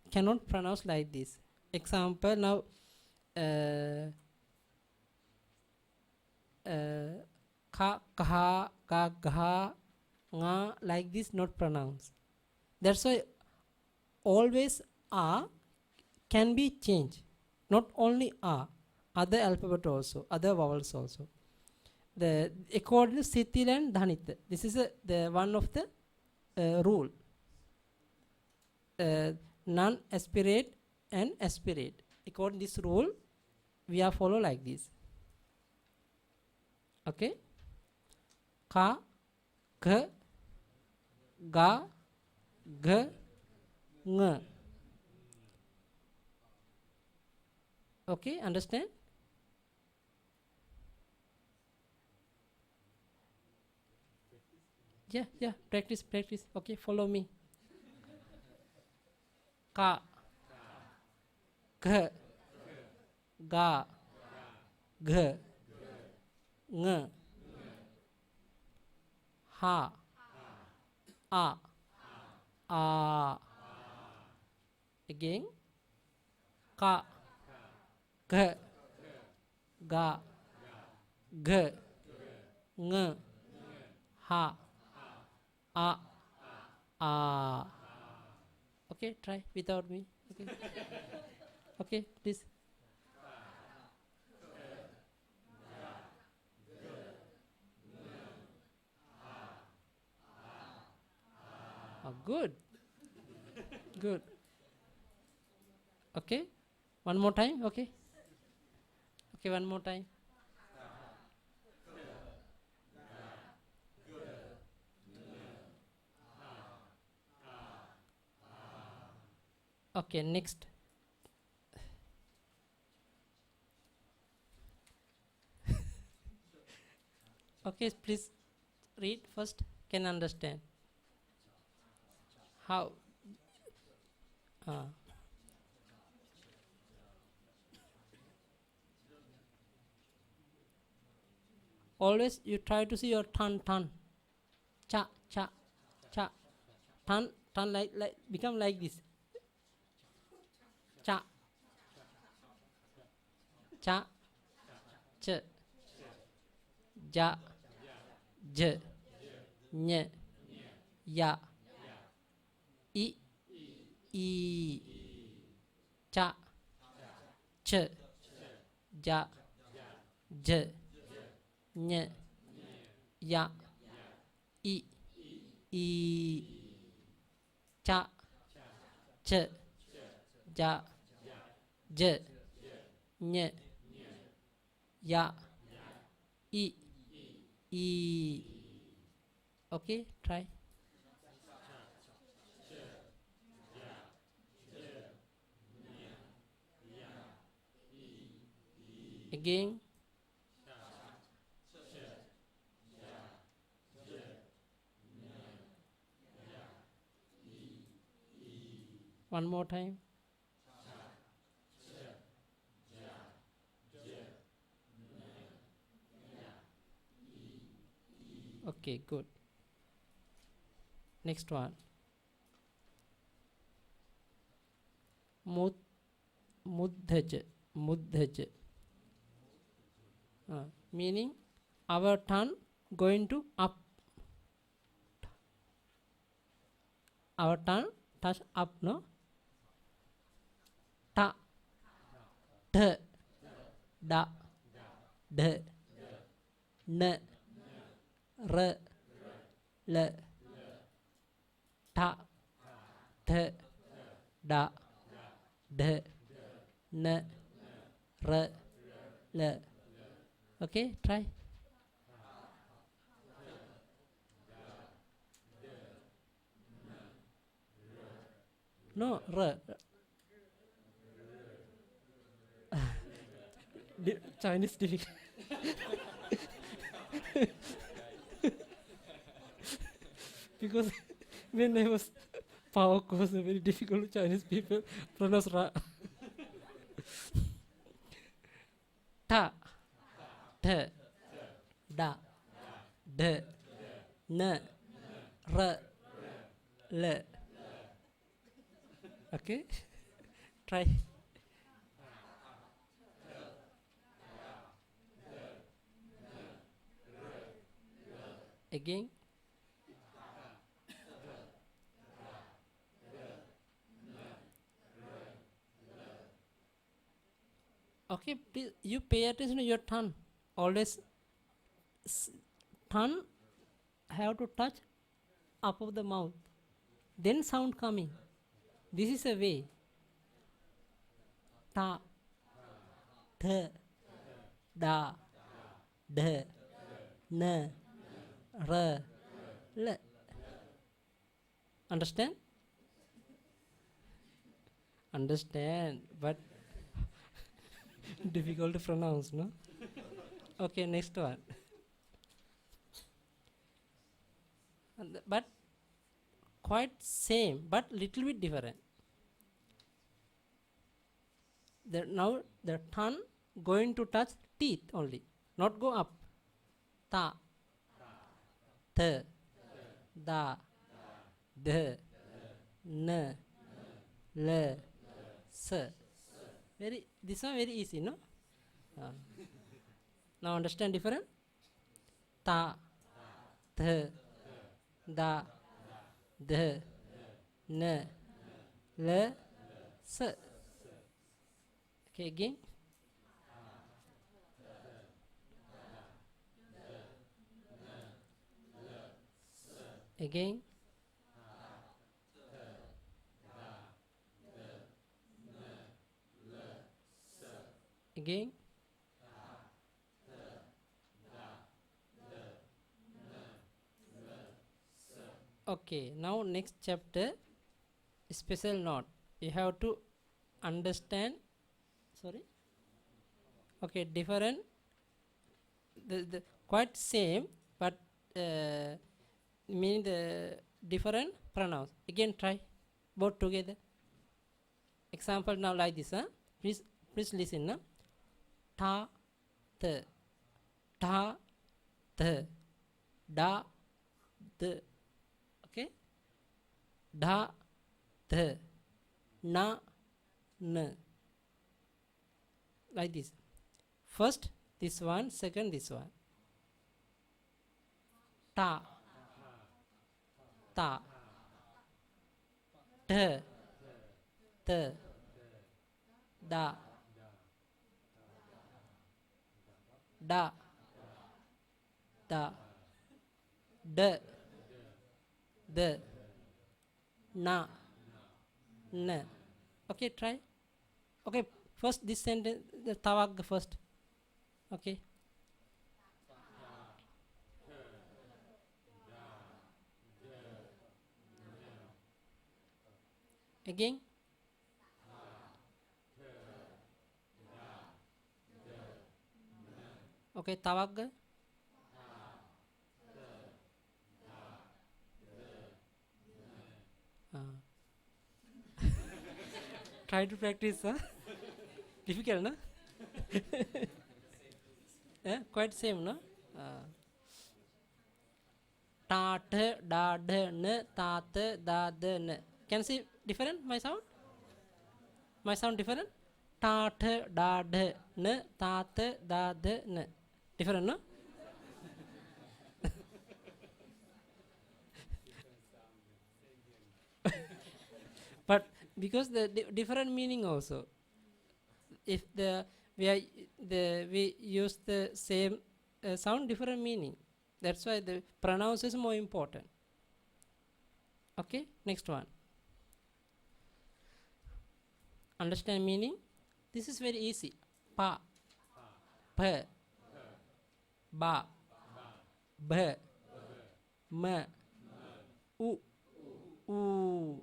cannot pronounce like this. Example now, ka, kha, ga, gha, nga, like this not pronounce. That's why always a can be changed. Not only a, other alphabet also, other vowels also. The according to Sitil and Dhanit, this is the one of the rule. Non-aspirate and aspirate. According to this rule, we are follow like this. Okay? Ka, k, ga, g, ng. Okay, understand? Yeah, practice. Okay, follow me. Ka, k, ga, g, ng, ha, a. Again, ka, k, ga, g, ng, ha, a. Okay, try without me. Okay. Okay, please. Good. Good. Okay. One more time. Okay. Okay, one more time. Okay, next. Okay, please read first. Can understand. How? Always you try to see your tongue. Cha, cha, cha. Tongue like become like this. Cha, cha, ch, ja, j, ny, ya, i, cha, ch, ja, j, ny, ya, i, cha, ch, ja, j, ny, ya, i. Okay, try. Again. One more time. Okay, good. Next one. Muddhaj. Meaning our tongue going to up. Our tongue touch up, no? Ta, th, da, d, n, r, l, ta, th, da, d, n, r, l. Okay, try. No, r. Chinese difficult. Because when I was power course, very difficult Chinese people pronounce ra. Ta, da, d, n, r, l. Okay, try. Again. Okay, please you pay attention to your tongue. Always tongue have to touch up of the mouth. Then sound coming. This is a way. Ta, th, da, d, n, r, l. Understand? Understand, but difficult to pronounce, no? Okay, next one. But quite same, but little bit different. Now the tongue going to touch teeth only, not go up. Ta, th, da, d, n, l, s. This one very easy, no? Now understand different? Ta, th, da, d, n, l, s. Okay, again. Again. Again. Okay, now next chapter, special note. You have to understand. Sorry. Okay, different. The quite same, but mean the different pronouns. Again, try both together. Example now like this, huh? Please listen, huh? Ta, th, ta, th, da, th. Okay, da, th, na, n. Like this. First this one, second this one. Ta, ta, th, th, da, da, da, d, d, na, n. Okay, try. Okay, first this sentence, the tawag first. Okay. Again. Okay, tawag. Try to practice, huh? Difficult, no? Yeah, quite same, no? Ta, th, da, d, n, ta, th, da, d, n. Can you see different, my sound? My sound different? Ta, th, da, d, n, ta, th, da, d, n. Different, no? But because the different meaning also. If we use the same sound, different meaning. That's why the pronounce is more important. Okay, next one. Understand meaning? This is very easy. Pa, p, ba, b, m, u, u.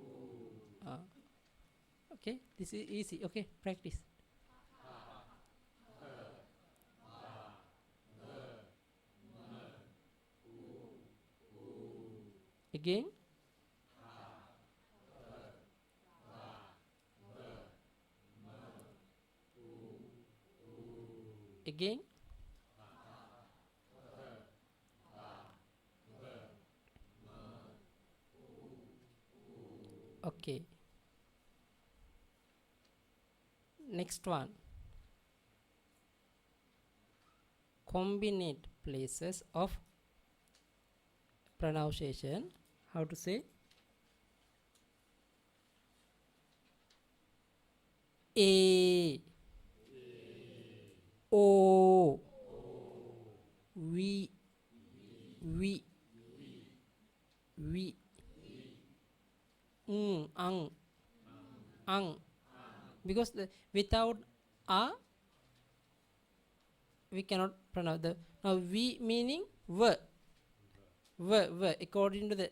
Okay, this is easy. Okay, practice. Again. Again. Okay. Next one. Combinate places of pronunciation. How to say? A, O, V, V, V, ang. Because without a, we cannot pronounce the. Now V meaning v, v. According to the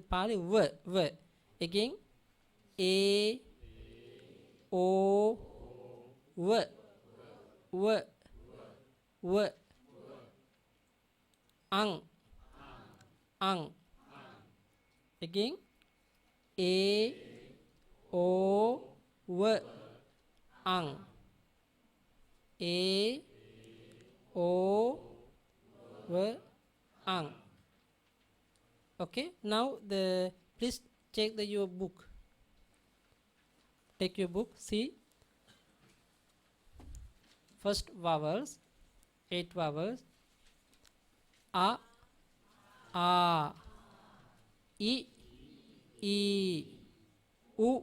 Pali, v. Again, A, O, v, v, v. Ang. Again, A, O, v, ang. A, O, v, ang. Okay, now please check your book. Take your book, see. First vowels, 8 vowels. A, I, U,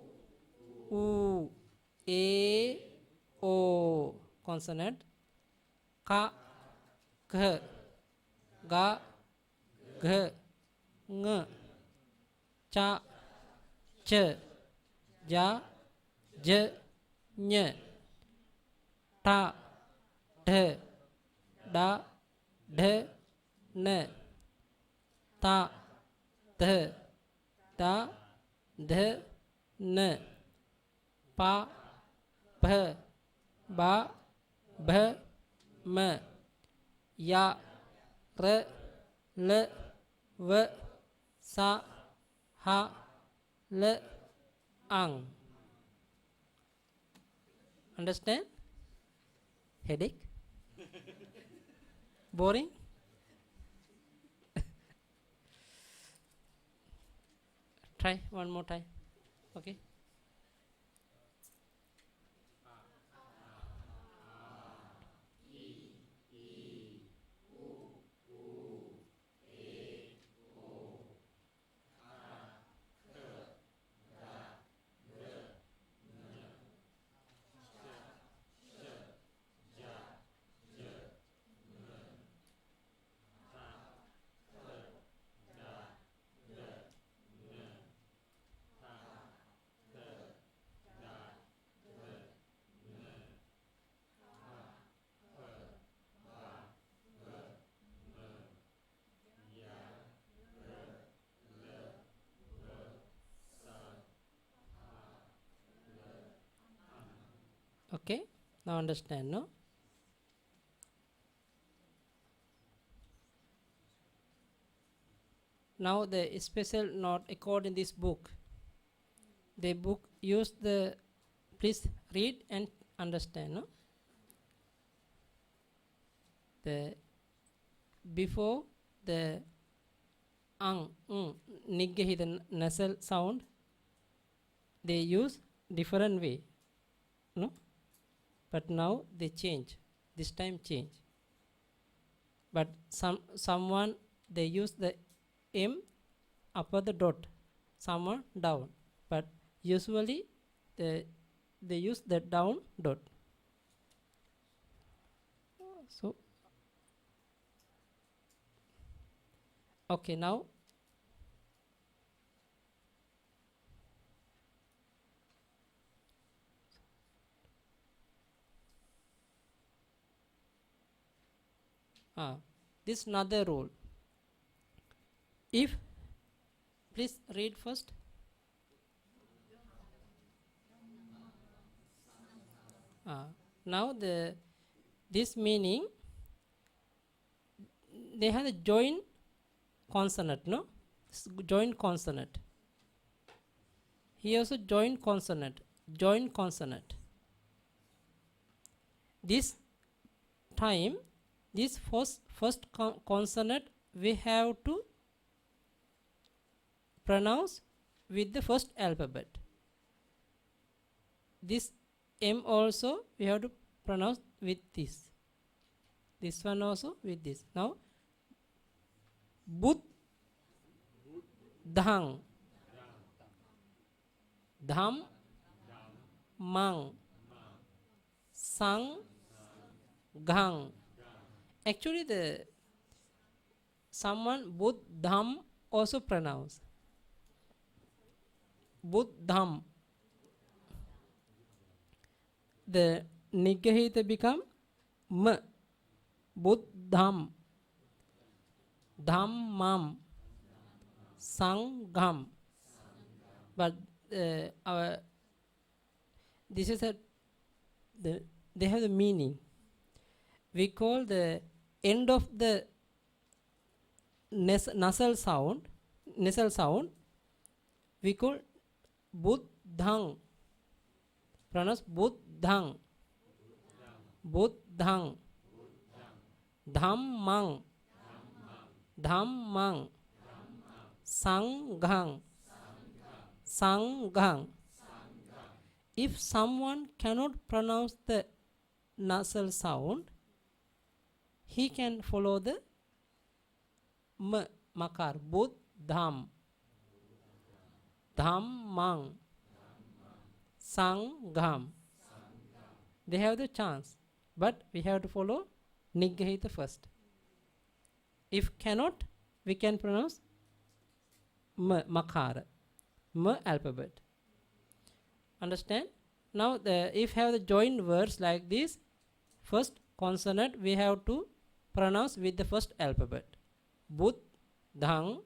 A, O. Consonant. Ka, Gh, Ga, Gh, Ng, Cha, Ch, Ja, J, Ny, Ta, Dh, Da, Dh, N, Ta, Dh, Da, Dh, N, Pa, Bh, Ba, Bh, M, Ya, R, L, V, Sa, Ha, L, Ang. Understand? Headache? Boring? Try one more time. Okay. Okay, now understand, no? Now the special note according this book. The book use the, please read and understand, no? The before the nigge the nasal sound, they use different way, no? But now they change. This time change. But someone they use the M upper the dot, someone down. But usually they use the down dot. So okay, now this another rule. If, please read first. Now this meaning, they have a joint consonant, no? Joint consonant. Here also joint consonant. This time, this first consonant we have to pronounce with the first alphabet. this M also we have to pronounce with this. This one also with this. Now, Buddhang, Dham, Mang, Sang, Gang. Actually, the someone Buddham also pronounce. Buddham. The Nigahita become M. Buddham. Dhammam. Sangham. But our this is they have the meaning. We call the end of the nasal sound, we call Buddhang. Pronounce Buddhang. Buddhang. Dhammang. Dhammang. Sanghang. Sanghang. If someone cannot pronounce the nasal sound, he can follow the makar. Buddham. Dhammang. Sangham. They have the chance, but we have to follow Nigahita first. If cannot, we can pronounce makara, alphabet. Understand? Now, if have the joined words like this, first consonant we have to pronounce with the first alphabet. Bud, dhang,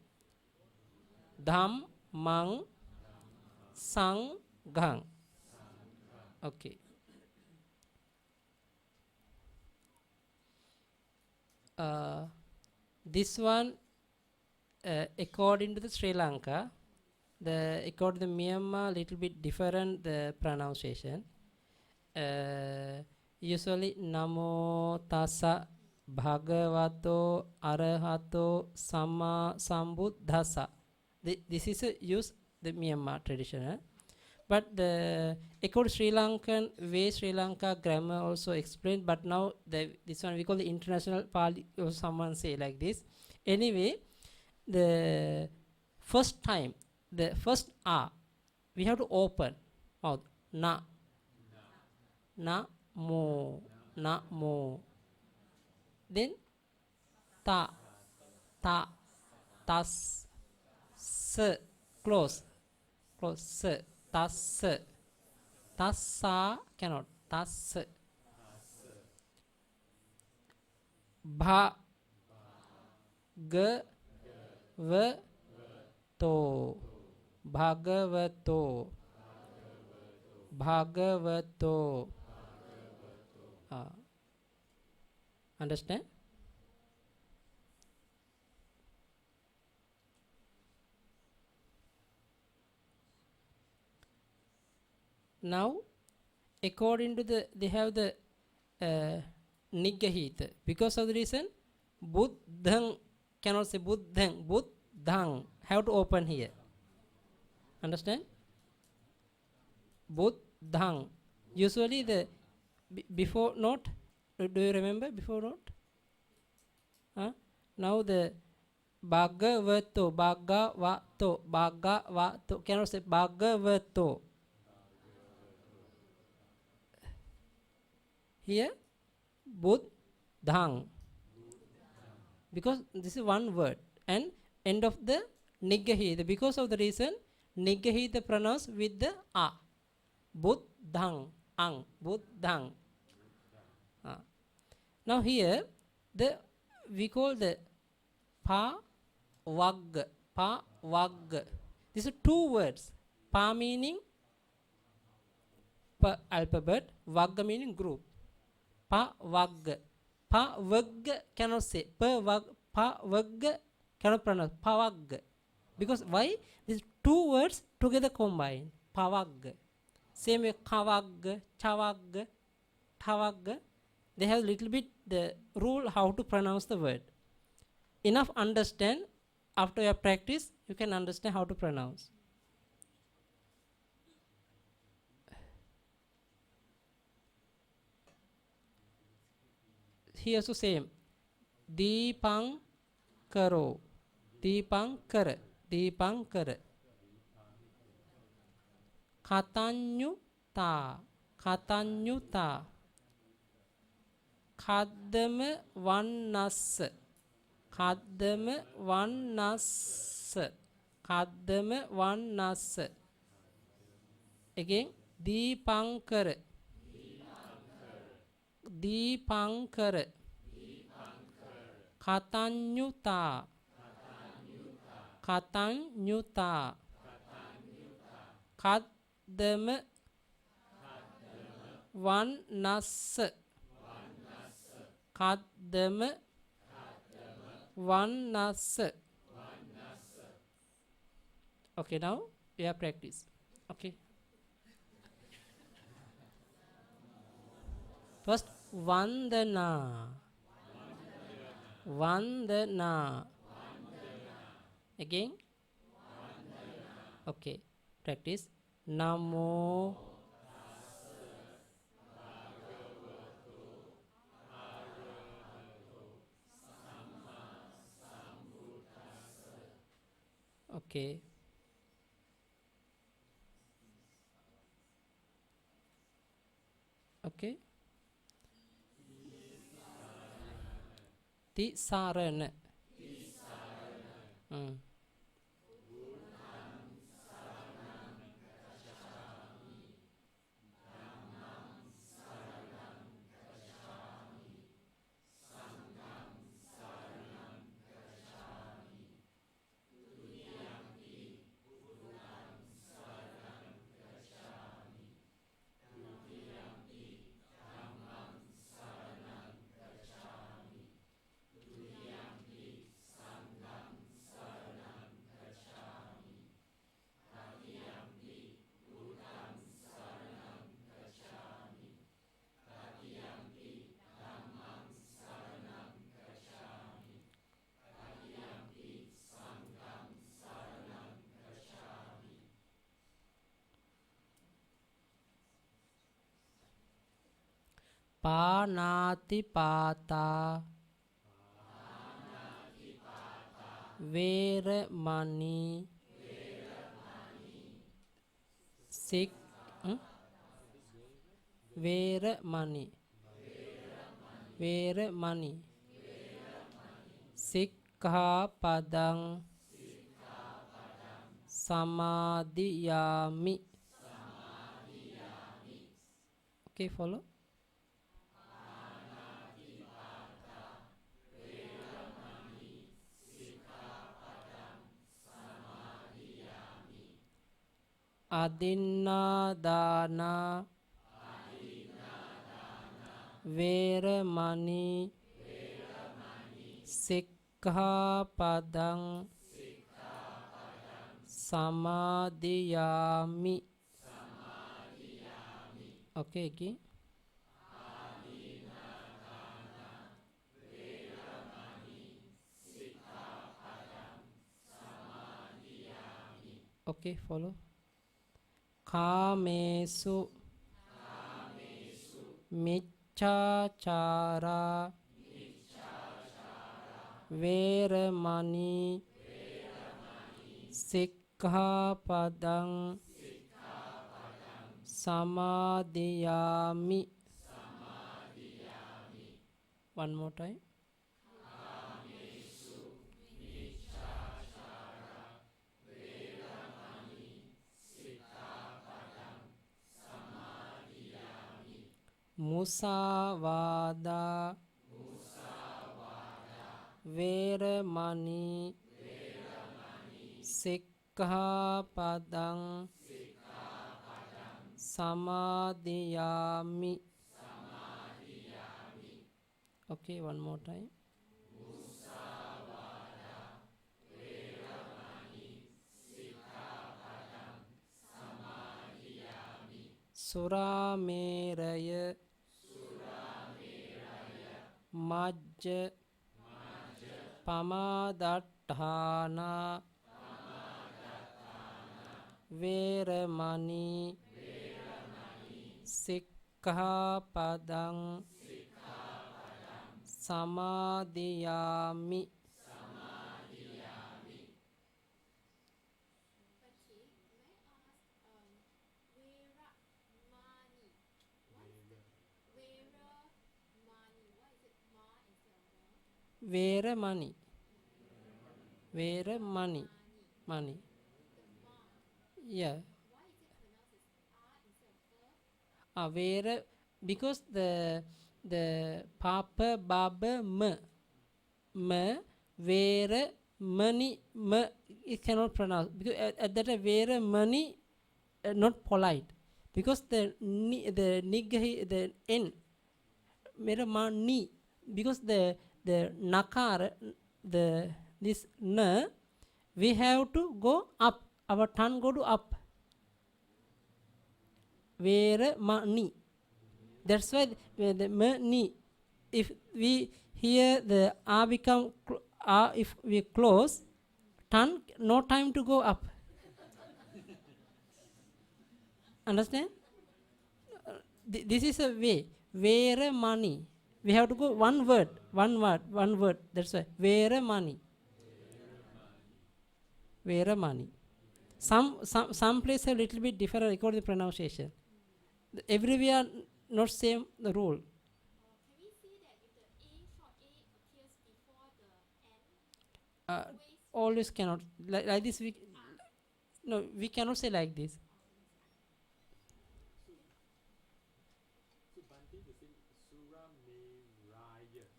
dham, mang, sang, gang. Okay. This one, according to the Sri Lanka, according to the Myanmar, little bit different the pronunciation. Usually, Namo Tassa Bhagavato Arahato Sama Sambuddhasa. This is use the Myanmar tradition. But according to Sri Lankan way, Sri Lanka grammar also explained. But now this one we call the international Pali, or someone say like this. Anyway, the first time, the first A, we have to open mouth. Na, mo, na mo. Then ta, tas, s, close, s. Tas, tassa cannot, tas. Bha, g, v, to, bhagavato, bhagavato. Understand? Now, according to they have the Nigahita. Because of the reason, Buddhang cannot say Buddhang, Buddhang. Have to open here. Understand? Buddhang. Usually the before note, do you remember before note? Now the Bhagavato, cannot say Bhagavato. Here, Buddhang. Because this is one word. And end of the Nigahita. Because of the reason, Nigahita pronounced with the A. Buddhang. Ang. Buddhang. Now here, we call the Pa Wag. Pa Wag. These are two words. Pa meaning per alphabet. Wag meaning group. Pa Wag. Pa Wag cannot say. Pa Wag cannot pronounce. Pa Wag. Because why? These two words together combined. Pa Wag. Same way Kawag, Chawag, Tawag. They have little bit the rule how to pronounce the word. Enough understand. After your practice, you can understand how to pronounce. here also same. Deepankaro. Deepankara. Deepankara. Katanyuta. Katanyuta. Kaddama vannassa. Kaddama vannassa. Kaddama vannassa. Again. Deepankara. Deepankara. Katanyuta. Katanyuta. Kaddama vannassa. Kaddama vannassa. Okay, now we have practice. Okay. First, Vandana. Vandana. Again. Okay. Practice. Namo. Okay. Okay. Tisarana. Panatipata. Veramani. Sik. Veramani. Veramani. Sikkhapadang. Samadhiyami. Okay, follow. Adinadana. Veramani. Sikkhapadang. Samadhiyami. Okay, again. Okay, follow. Kamesu. Miccachara. Veramani. Sikkhapadang. Samadhiyami. One more time. Musavada. Veramani. Sikkhapadang. Samadhiyami. Okay, one more time. Surameraya. Majja. Pamadatthana. Veramani. Sikkhapadang. samadhiyami. Veramani. Veramani. Money. Yeah. Vera, because the papa baba vera money it cannot pronounce because at that time vera money not polite because the the n mera mani because the nakara the this na we have to go up, our tongue go to up. Vera mani, that's why the mani, if we hear the a become if we close tongue, no time to go up. Understand? This is a way. Vera money, we have to go one word, that's why vera money. Vera money. Some place a little bit different according to pronunciation. Everywhere not same the rule. uh, Always cannot like this we no, we cannot say like this.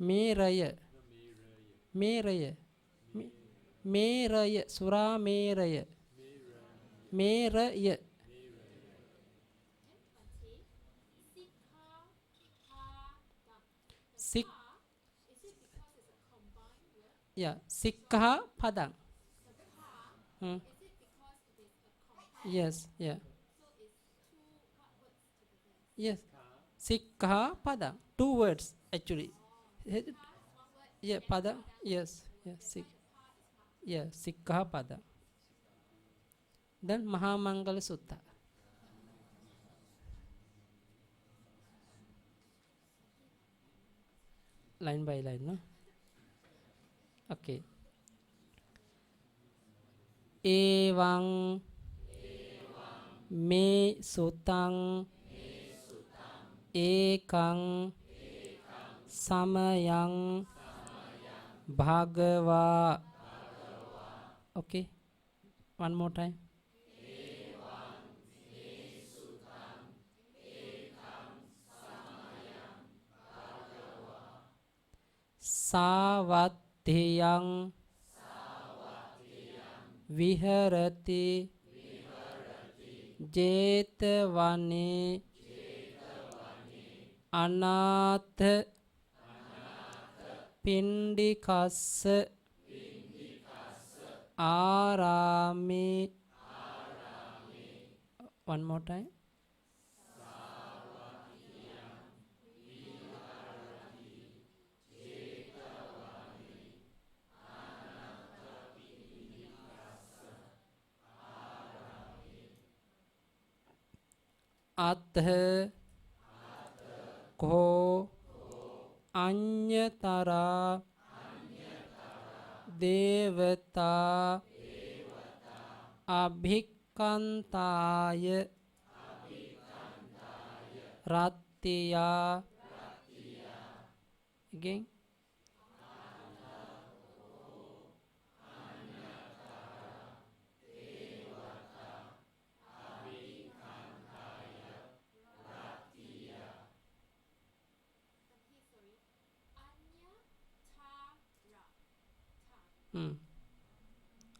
Meraya, meraya, meraya, sura meraya, meraya. Sik, yeah, sikha padang. Hmm. Yes, yeah, yes. Sikha padang, two words actually. Yeah, pada, yes, yes, yeah, sikha pada. Then Mahamangala Sutta, line by line, no? Okay. Evang me sutang ekang samayang bhagava. Okay, one more time. Savatthiyang viharati jetavane anatha pindikassa arame. One more time. Atha ko anyatara devata abhikantaya rattiya. Again.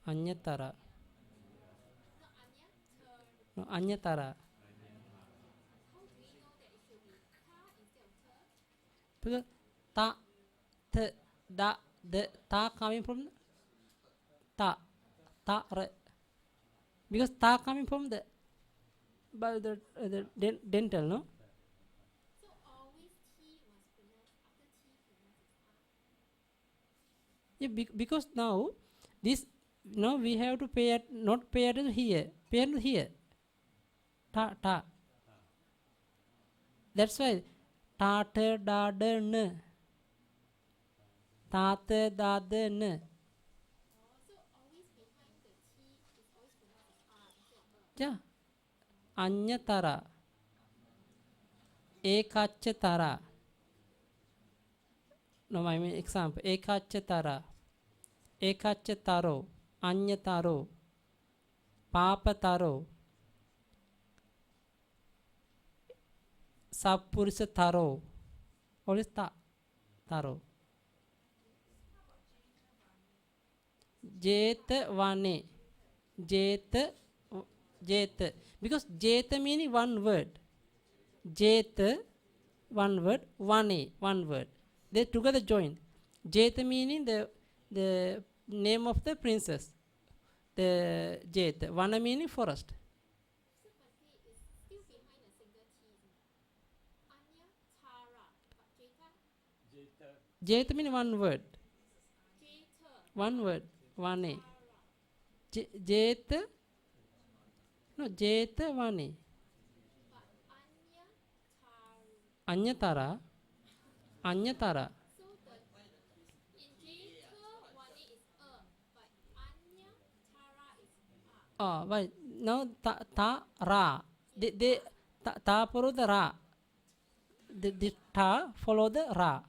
Anyatara. No, anyatara. Because ta, th, da, the ta coming from ta, ta, re. Because ta coming from the by the dental, no? Yeah, because now this now we have to pay at not pay attention here, pay attention here. Ta ta. That's why ta ta da da n. තාත දාද න. Yeah. අඤ්ඤතර. ඒකච්චතර. No, I mean example. ඒකච්චතර. ඒකච්චතරෝ. අඤ්ඤතරෝ. පාපතරෝ. සප්පුරිසතරෝ. Always taro. Jeta vane. Jeta. Because jeta meaning one word. Jeta, one word. Vane, one word. They together join. Jeta meaning the name of the princess. The Jeta. Vana meaning forest. Jeta meaning one word. One word. Vane. Jeta. No, Jeta vane. Anyatara. Anyatara. Oh, right. Now ta ra. They ta follow the ra. The ta follow the ra.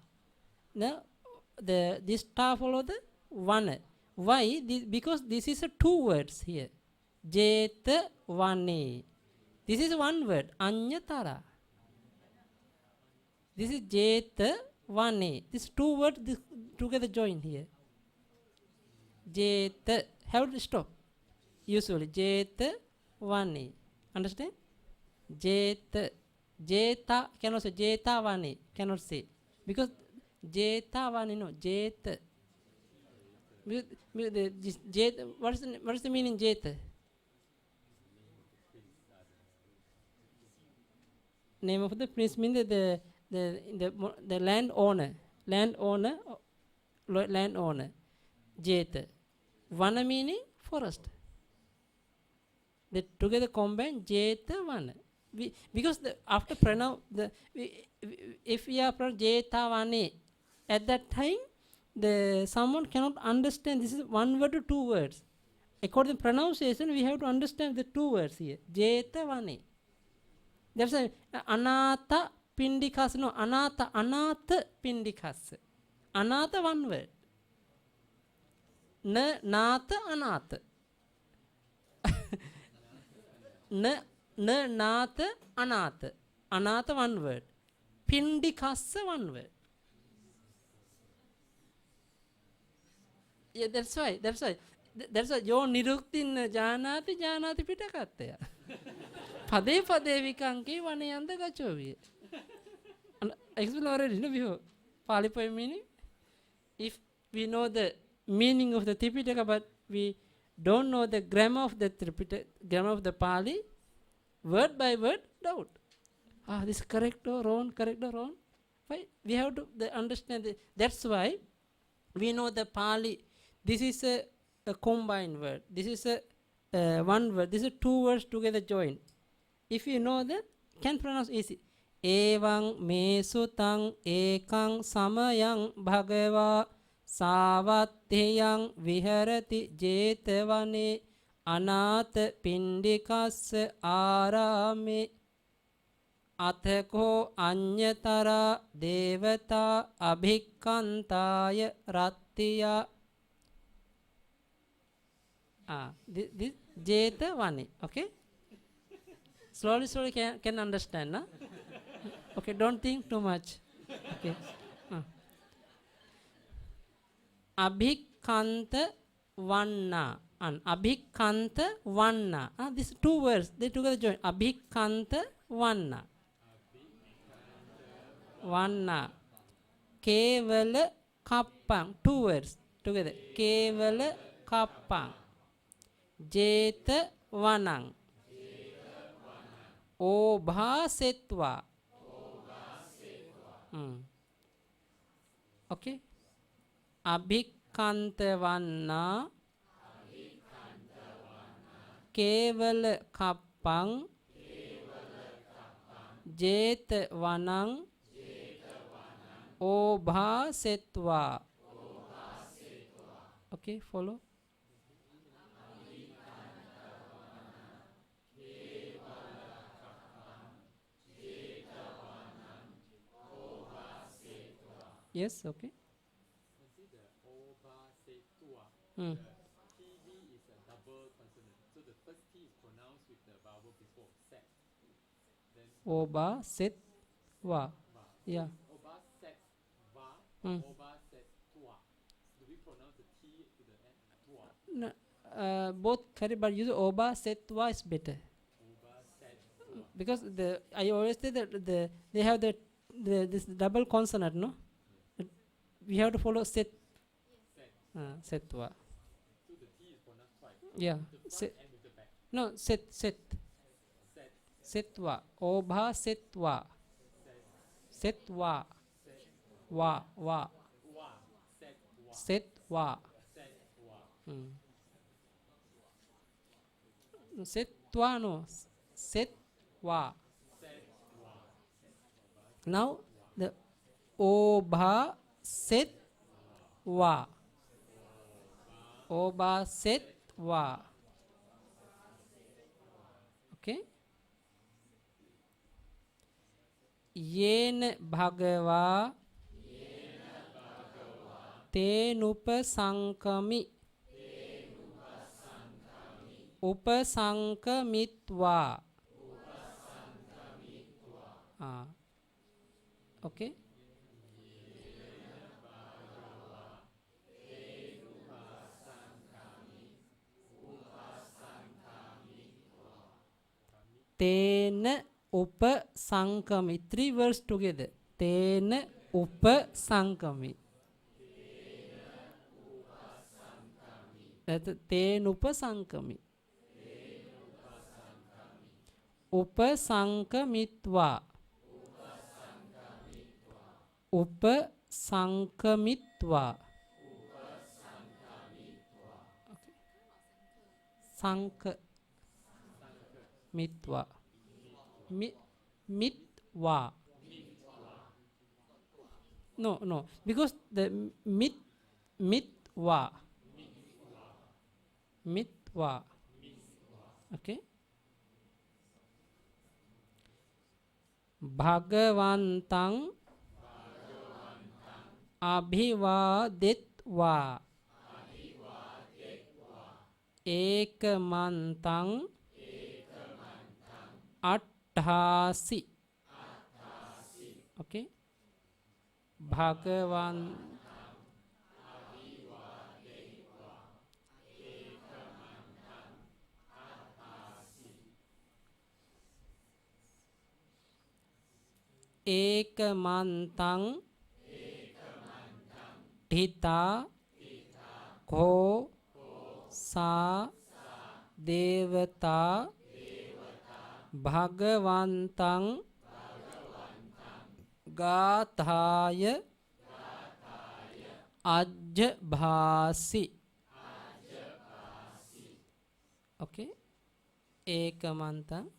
Now this ta follow the one. Why? Because this is a two words here. Jeta vane. This is one word. Anyatara. This is Jeta vane. These two words together join here. Jeta. Have to stop. Usually Jeta vane. Understand? Jeta. Jeta cannot say Jeta vane. Cannot say. Because Jeta vane no. Jeta. What is the meaning Jeta? Name of the prince means the landowner. Landowner. Jeta. Vana meaning forest. They together combine Jeta Vana. Because after pronounce if we are pronounced Jeta Vane, at that time someone cannot understand. This is one word to two words. According to pronunciation, we have to understand the two words here. Jeta Vane. There's a Anatha Pindikas. No, Anatha Pindikas. Anatha one word. Natha Anatha. Natha Anatha. Anatha one word. Pindikassa one word. Yeah, that's why. That's why yo niruktin janati pitakattaya. Pade vikanke vanayanda gachovi. Explain already, no? Before Pali poem meaning. If we know the meaning of the Tipitaka, but we don't know the grammar of the grammar of the Pali, word by word, doubt. This correct or wrong, correct or wrong? Why? We have to understand. That's why we know the Pali. This is a combined word. This is a one word. This is two words together joined. If you know that, can pronounce easy. Evang me sutang ekang samayang bhagava savatteyang viharati jetavane anatha pindikassa arame athako anyatara devata abhikkantaya rattiya. This jetavane. Okay? Slowly can understand, na? Okay, don't think too much. Okay. Abhikkanta vanna. Abhikkanta vanna. These two words, they together join. Abhikkanta vanna. Vanna. Kevala kappang. Two words together. Kevala kappang. Jeta vanang. Obhasetva. Okay. Abhikkanta vanna. Kevala kappang. Jeta vanang. Obhasetva. Okay, follow. Yes, okay. See the oba say tua. Hmm. The tv is a double consonant, so the first t is pronounced with the vowel before set. Then Oba, set, wa. va. Yeah. Oba set va or Hmm. oba set tua. Do we pronounce the t to the end? Tua. No, both correct, but use oba, set, wa is better. Oba set tua. Because I always say that they have this double consonant, no? Yes. We have to follow set, Set. set, wa. So the t is pronounced twice. Yeah. With the front Set. and with the back. No, set, set. Set. Setwa. Obha setwa. Set. Setwa. Set. Wa. Wa. Wa. Set. Wa. Setwa. Set. Wa. No, setwa no. Setwa. Set. Wa. Now the obha setwa. Obha setwa. Okay. येन भगवा तेनुपसंकमि उपसंकमित्वा okay. तेन उपसंकमि, 3 words together. तेन उपसंकमि. तेन उपसंकमि. उपसंकमित्वा. उपसंकमित्वा. Okay. संकमित्वा. Mitwa. No, because the mitwa. Mitwa. Okay. Bhagavantang abhivadetva. Ekamantang atthasi. Okay. Bhagavan. Ekamantang Dhita Ko Sa Devata Bhagavantang Gathaya Ajbhasi. Okay. Ekamantang.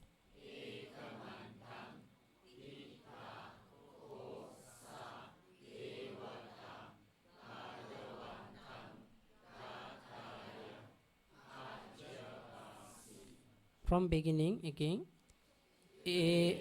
From beginning again. A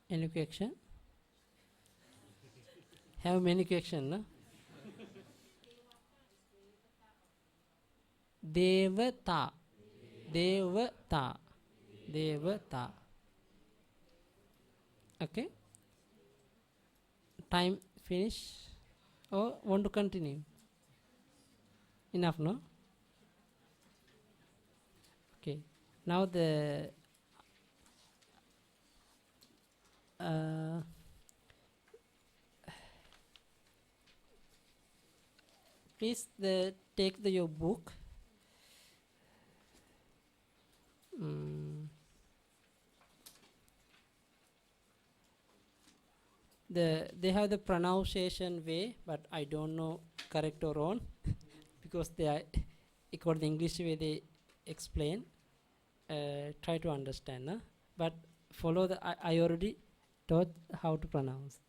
Any question? Have many question, no? Devata. Devata. Devata. Okay? Time finish? Or want to continue? Enough, no? Okay. Now the please take your book. They have the pronunciation way, but I don't know correct or wrong because they are according to the English way they explain. Try to understand, but follow the. I already taught how to pronounce.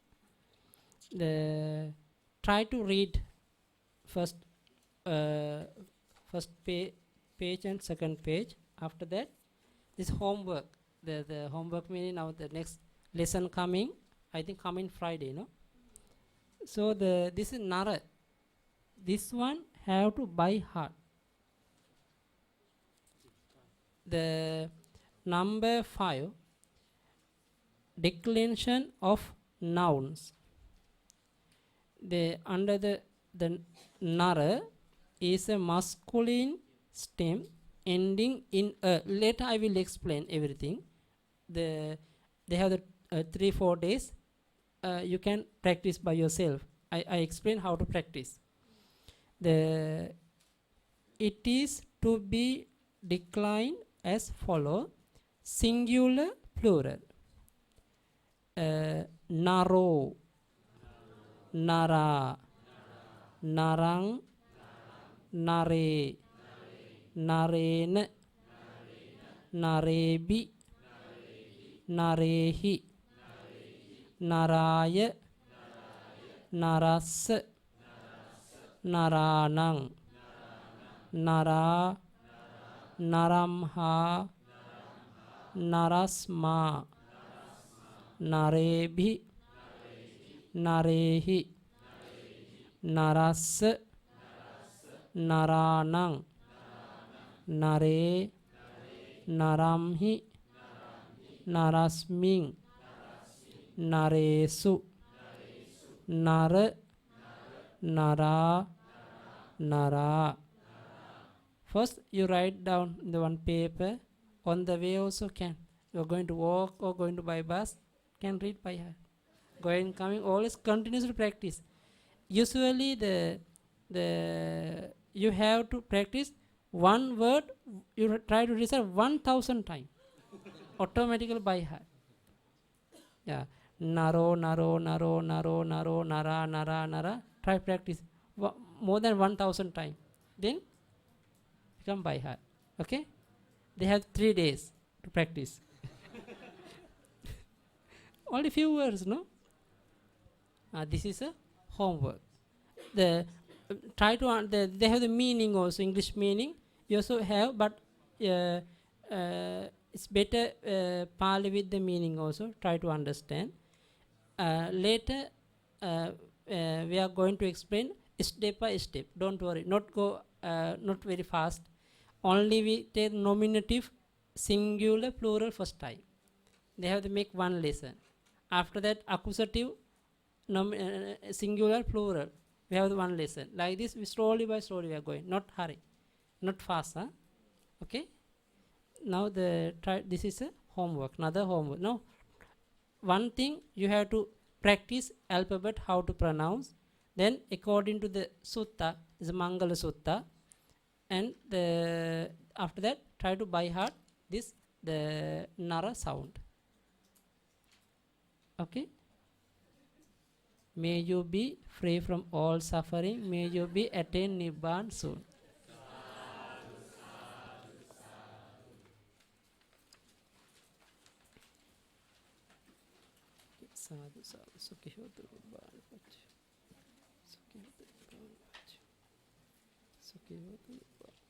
Try to read first page and second page. After that, this homework. The homework meaning now the next lesson coming. I think coming Friday, no. So this is Nara. This one have to by heart. The number 5, declension of nouns. Under the Nara is a masculine stem ending in a. Later I will explain everything. They have the 3-4 days. You can practice by yourself. I explain how to practice. It is to be declined as follow: singular, plural. Naro, nara, narang, nare, narene, narebi, narehi, naraya, narassa, naranang, nara, naramha, narasma, narebhi, narehi, narassa, naranang, nare, naramhi, narasming, naresu, nara, nara, nara. First you write down in the one paper. On the way also can. You are going to walk or going to buy bus, can read by heart. Going, coming, always continuously practice. Usually you have to practice one word. You try to recite 1,000 times. Automatically by heart. Yeah. Naro, naro, naro, naro, naro, nara, nara, nara. Try practice more than 1,000 times. Then become by heart. Okay? They have 3 days to practice. Only few words, no? This is a homework. Try to they have the meaning also, English meaning. You also have, but it's better Pali with the meaning also. Try to understand. Later, we are going to explain step by step. Don't worry. Not very fast. Only we take nominative, singular, plural first time. They have to make one lesson. After that, accusative, singular, plural. We have the one lesson. Like this, we slowly by slowly we are going. Not hurry, not fast. Okay. Now this is a homework. Another homework. Now, one thing you have to practice alphabet how to pronounce. Then according to the sutta, is a Mangala Sutta. And after that, try to by heart the Nara sound. Okay? May you be free from all suffering. May you be attain Nibbana soon. Sadhu, sadhu, sukhi hotu Nibbana pachi. Sukhi hotu Nibbana pachi. Sukhi hotu Nibbana.